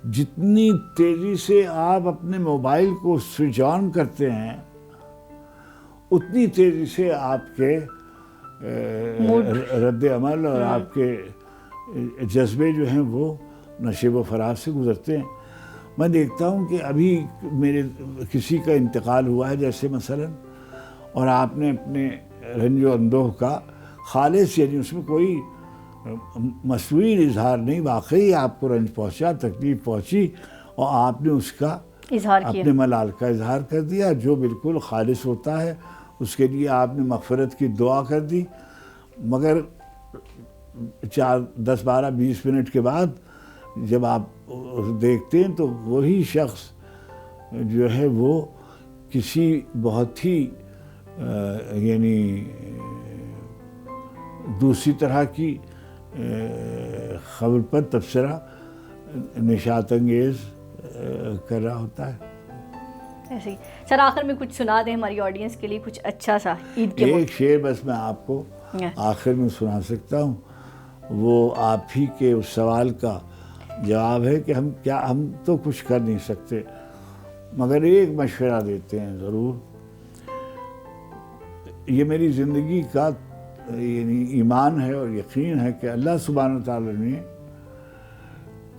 جتنی تیزی سے آپ اپنے موبائل کو سوئچ آن کرتے ہیں، اتنی تیزی سے آپ کے رد عمل اور آپ کے جذبے جو ہیں وہ نشیب و فراز سے گزرتے ہیں. میں دیکھتا ہوں کہ ابھی میرے کسی کا انتقال ہوا ہے جیسے مثلا، اور آپ نے اپنے رنج و اندوہ کا خالص، یعنی اس میں کوئی مصنوعی اظہار نہیں، واقعی آپ کو رنج پہنچا، تکلیف پہنچی، اور آپ نے اس کا اپنے ملال کا اظہار کر دیا جو بالکل خالص ہوتا ہے. اس کے لیے آپ نے مغفرت کی دعا کر دی. مگر 10 12 20 منٹ کے بعد جب آپ دیکھتے ہیں تو وہی شخص جو ہے وہ کسی بہت ہی یعنی دوسری طرح کی خبر پر تبصرہ نشاط انگیز کر رہا ہوتا ہے. ایسے ہی. سر آخر میں کچھ سنا دیں ہماری آڈینس کے لیے، کچھ اچھا سا عید کے. ایک شعر بس میں آپ کو آخر میں سنا سکتا ہوں. وہ آپ ہی کے اس سوال کا جواب ہے کہ ہم تو کچھ کر نہیں سکتے، مگر ایک مشورہ دیتے ہیں ضرور. یہ میری زندگی کا یعنی ایمان ہے اور یقین ہے کہ اللہ سبحانہ وتعالی نے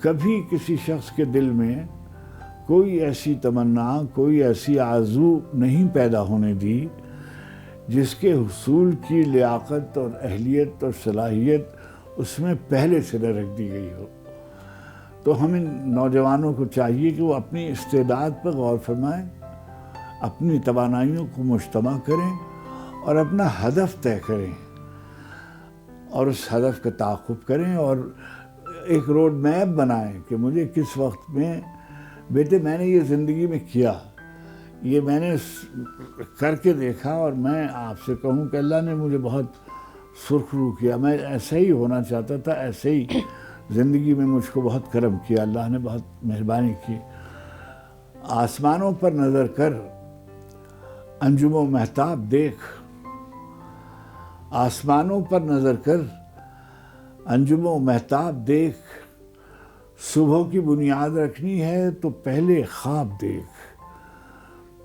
کبھی کسی شخص کے دل میں کوئی ایسی تمنا، کوئی ایسی آرزو نہیں پیدا ہونے دی جس کے حصول کی لیاقت اور اہلیت اور صلاحیت اس میں پہلے سے نہ رکھ دی گئی ہو. تو ہمیں نوجوانوں کو چاہیے کہ وہ اپنی استعداد پر غور فرمائیں، اپنی توانائیوں کو مجتمع کریں اور اپنا ہدف طے کریں، اور اس ہدف کا تعاقب کریں، اور ایک روڈ میپ بنائیں کہ مجھے کس وقت میں، بیٹے میں نے یہ زندگی میں کیا، یہ میں نے کر کے دیکھا، اور میں آپ سے کہوں کہ اللہ نے مجھے بہت سرخ رو کیا. میں ایسا ہی ہونا چاہتا تھا، ایسے ہی زندگی میں مجھ کو بہت کرم کیا، اللہ نے بہت مہربانی کی. آسمانوں پر نظر کر انجم و مہتاب دیکھ، آسمانوں پر نظر کر انجم و مہتاب دیکھ، صبح کی بنیاد رکھنی ہے تو پہلے خواب دیکھ.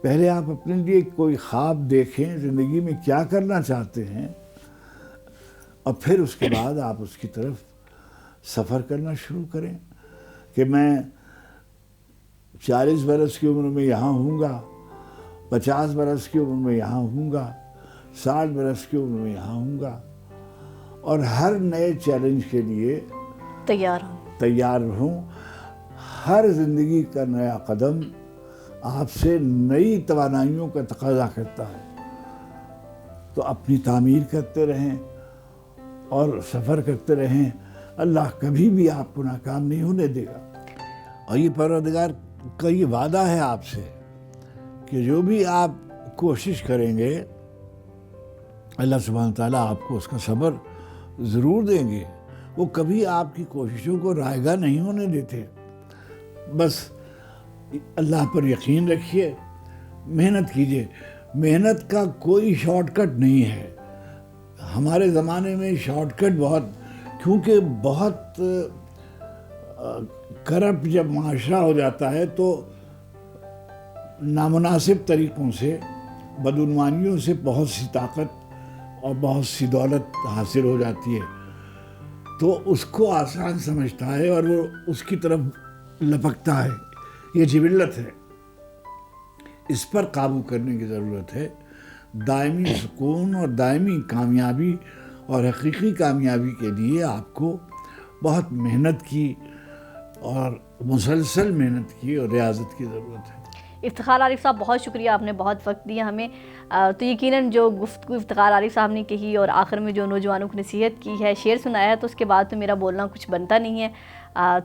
پہلے آپ اپنے لیے کوئی خواب دیکھیں، زندگی میں کیا کرنا چاہتے ہیں، اور پھر اس کے بعد آپ اس کی طرف سفر کرنا شروع کریں. کہ میں 40 برس کی عمر میں یہاں ہوں گا، 50 برس کی عمر میں یہاں ہوں گا، 60 برس کی عمر میں یہاں ہوں گا، اور ہر نئے چیلنج کے لیے تیار ہوں۔ ہر زندگی کا نیا قدم آپ سے نئی توانائیوں کا تقاضا کرتا ہے، تو اپنی تعمیر کرتے رہیں اور سفر کرتے رہیں، اللہ کبھی بھی آپ کو ناکام نہیں ہونے دے گا۔ اور یہ پروردگار کا یہ وعدہ ہے آپ سے کہ جو بھی آپ کوشش کریں گے اللہ سبحانہ تعالیٰ آپ کو اس کا صبر ضرور دیں گے۔ وہ کبھی آپ کی کوششوں کو رائگاں نہیں ہونے دیتے۔ بس اللہ پر یقین رکھیے، محنت کیجیے۔ محنت کا کوئی شارٹ کٹ نہیں ہے۔ ہمارے زمانے میں شارٹ کٹ کیونکہ بہت کرپٹ جب معاشرہ ہو جاتا ہے تو نامناسب طریقوں سے، بدعنوانیوں سے بہت سی طاقت اور بہت سی دولت حاصل ہو جاتی ہے، تو اس کو آسان سمجھتا ہے اور وہ اس کی طرف لپکتا ہے۔ یہ جبلت ہے، اس پر قابو کرنے کی ضرورت ہے۔ دائمی سکون اور دائمی کامیابی اور حقیقی کامیابی کے لیے آپ کو بہت محنت کی اور مسلسل محنت کی اور ریاضت کی ضرورت ہے۔ افتخار عارف صاحب، بہت شکریہ، آپ نے بہت وقت دیا ہمیں۔ تو یقیناً جو گفتگو افتخار عارف صاحب نے کہی اور آخر میں جو نوجوانوں کو نصیحت کی ہے، شعر سنایا ہے، تو اس کے بعد تو میرا بولنا کچھ بنتا نہیں ہے۔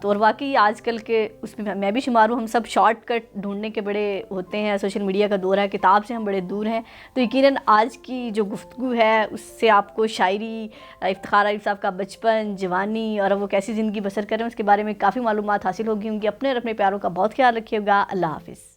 تو اور واقعی آج کل کے اس میں میں بھی شمار ہوں، ہم سب شارٹ کٹ ڈھونڈنے کے بڑے ہوتے ہیں، سوشل میڈیا کا دور ہے، کتاب سے ہم بڑے دور ہیں۔ تو یقیناً آج کی جو گفتگو ہے اس سے آپ کو شاعری، افتخار عارف صاحب کا بچپن، جوانی اور وہ کیسی زندگی بسر کر رہے ہیں اس کے بارے میں کافی معلومات حاصل ہوگی ہوں گی۔ اپنے اور اپنے پیاروں کا بہت خیال رکھیے گا۔ اللہ حافظ۔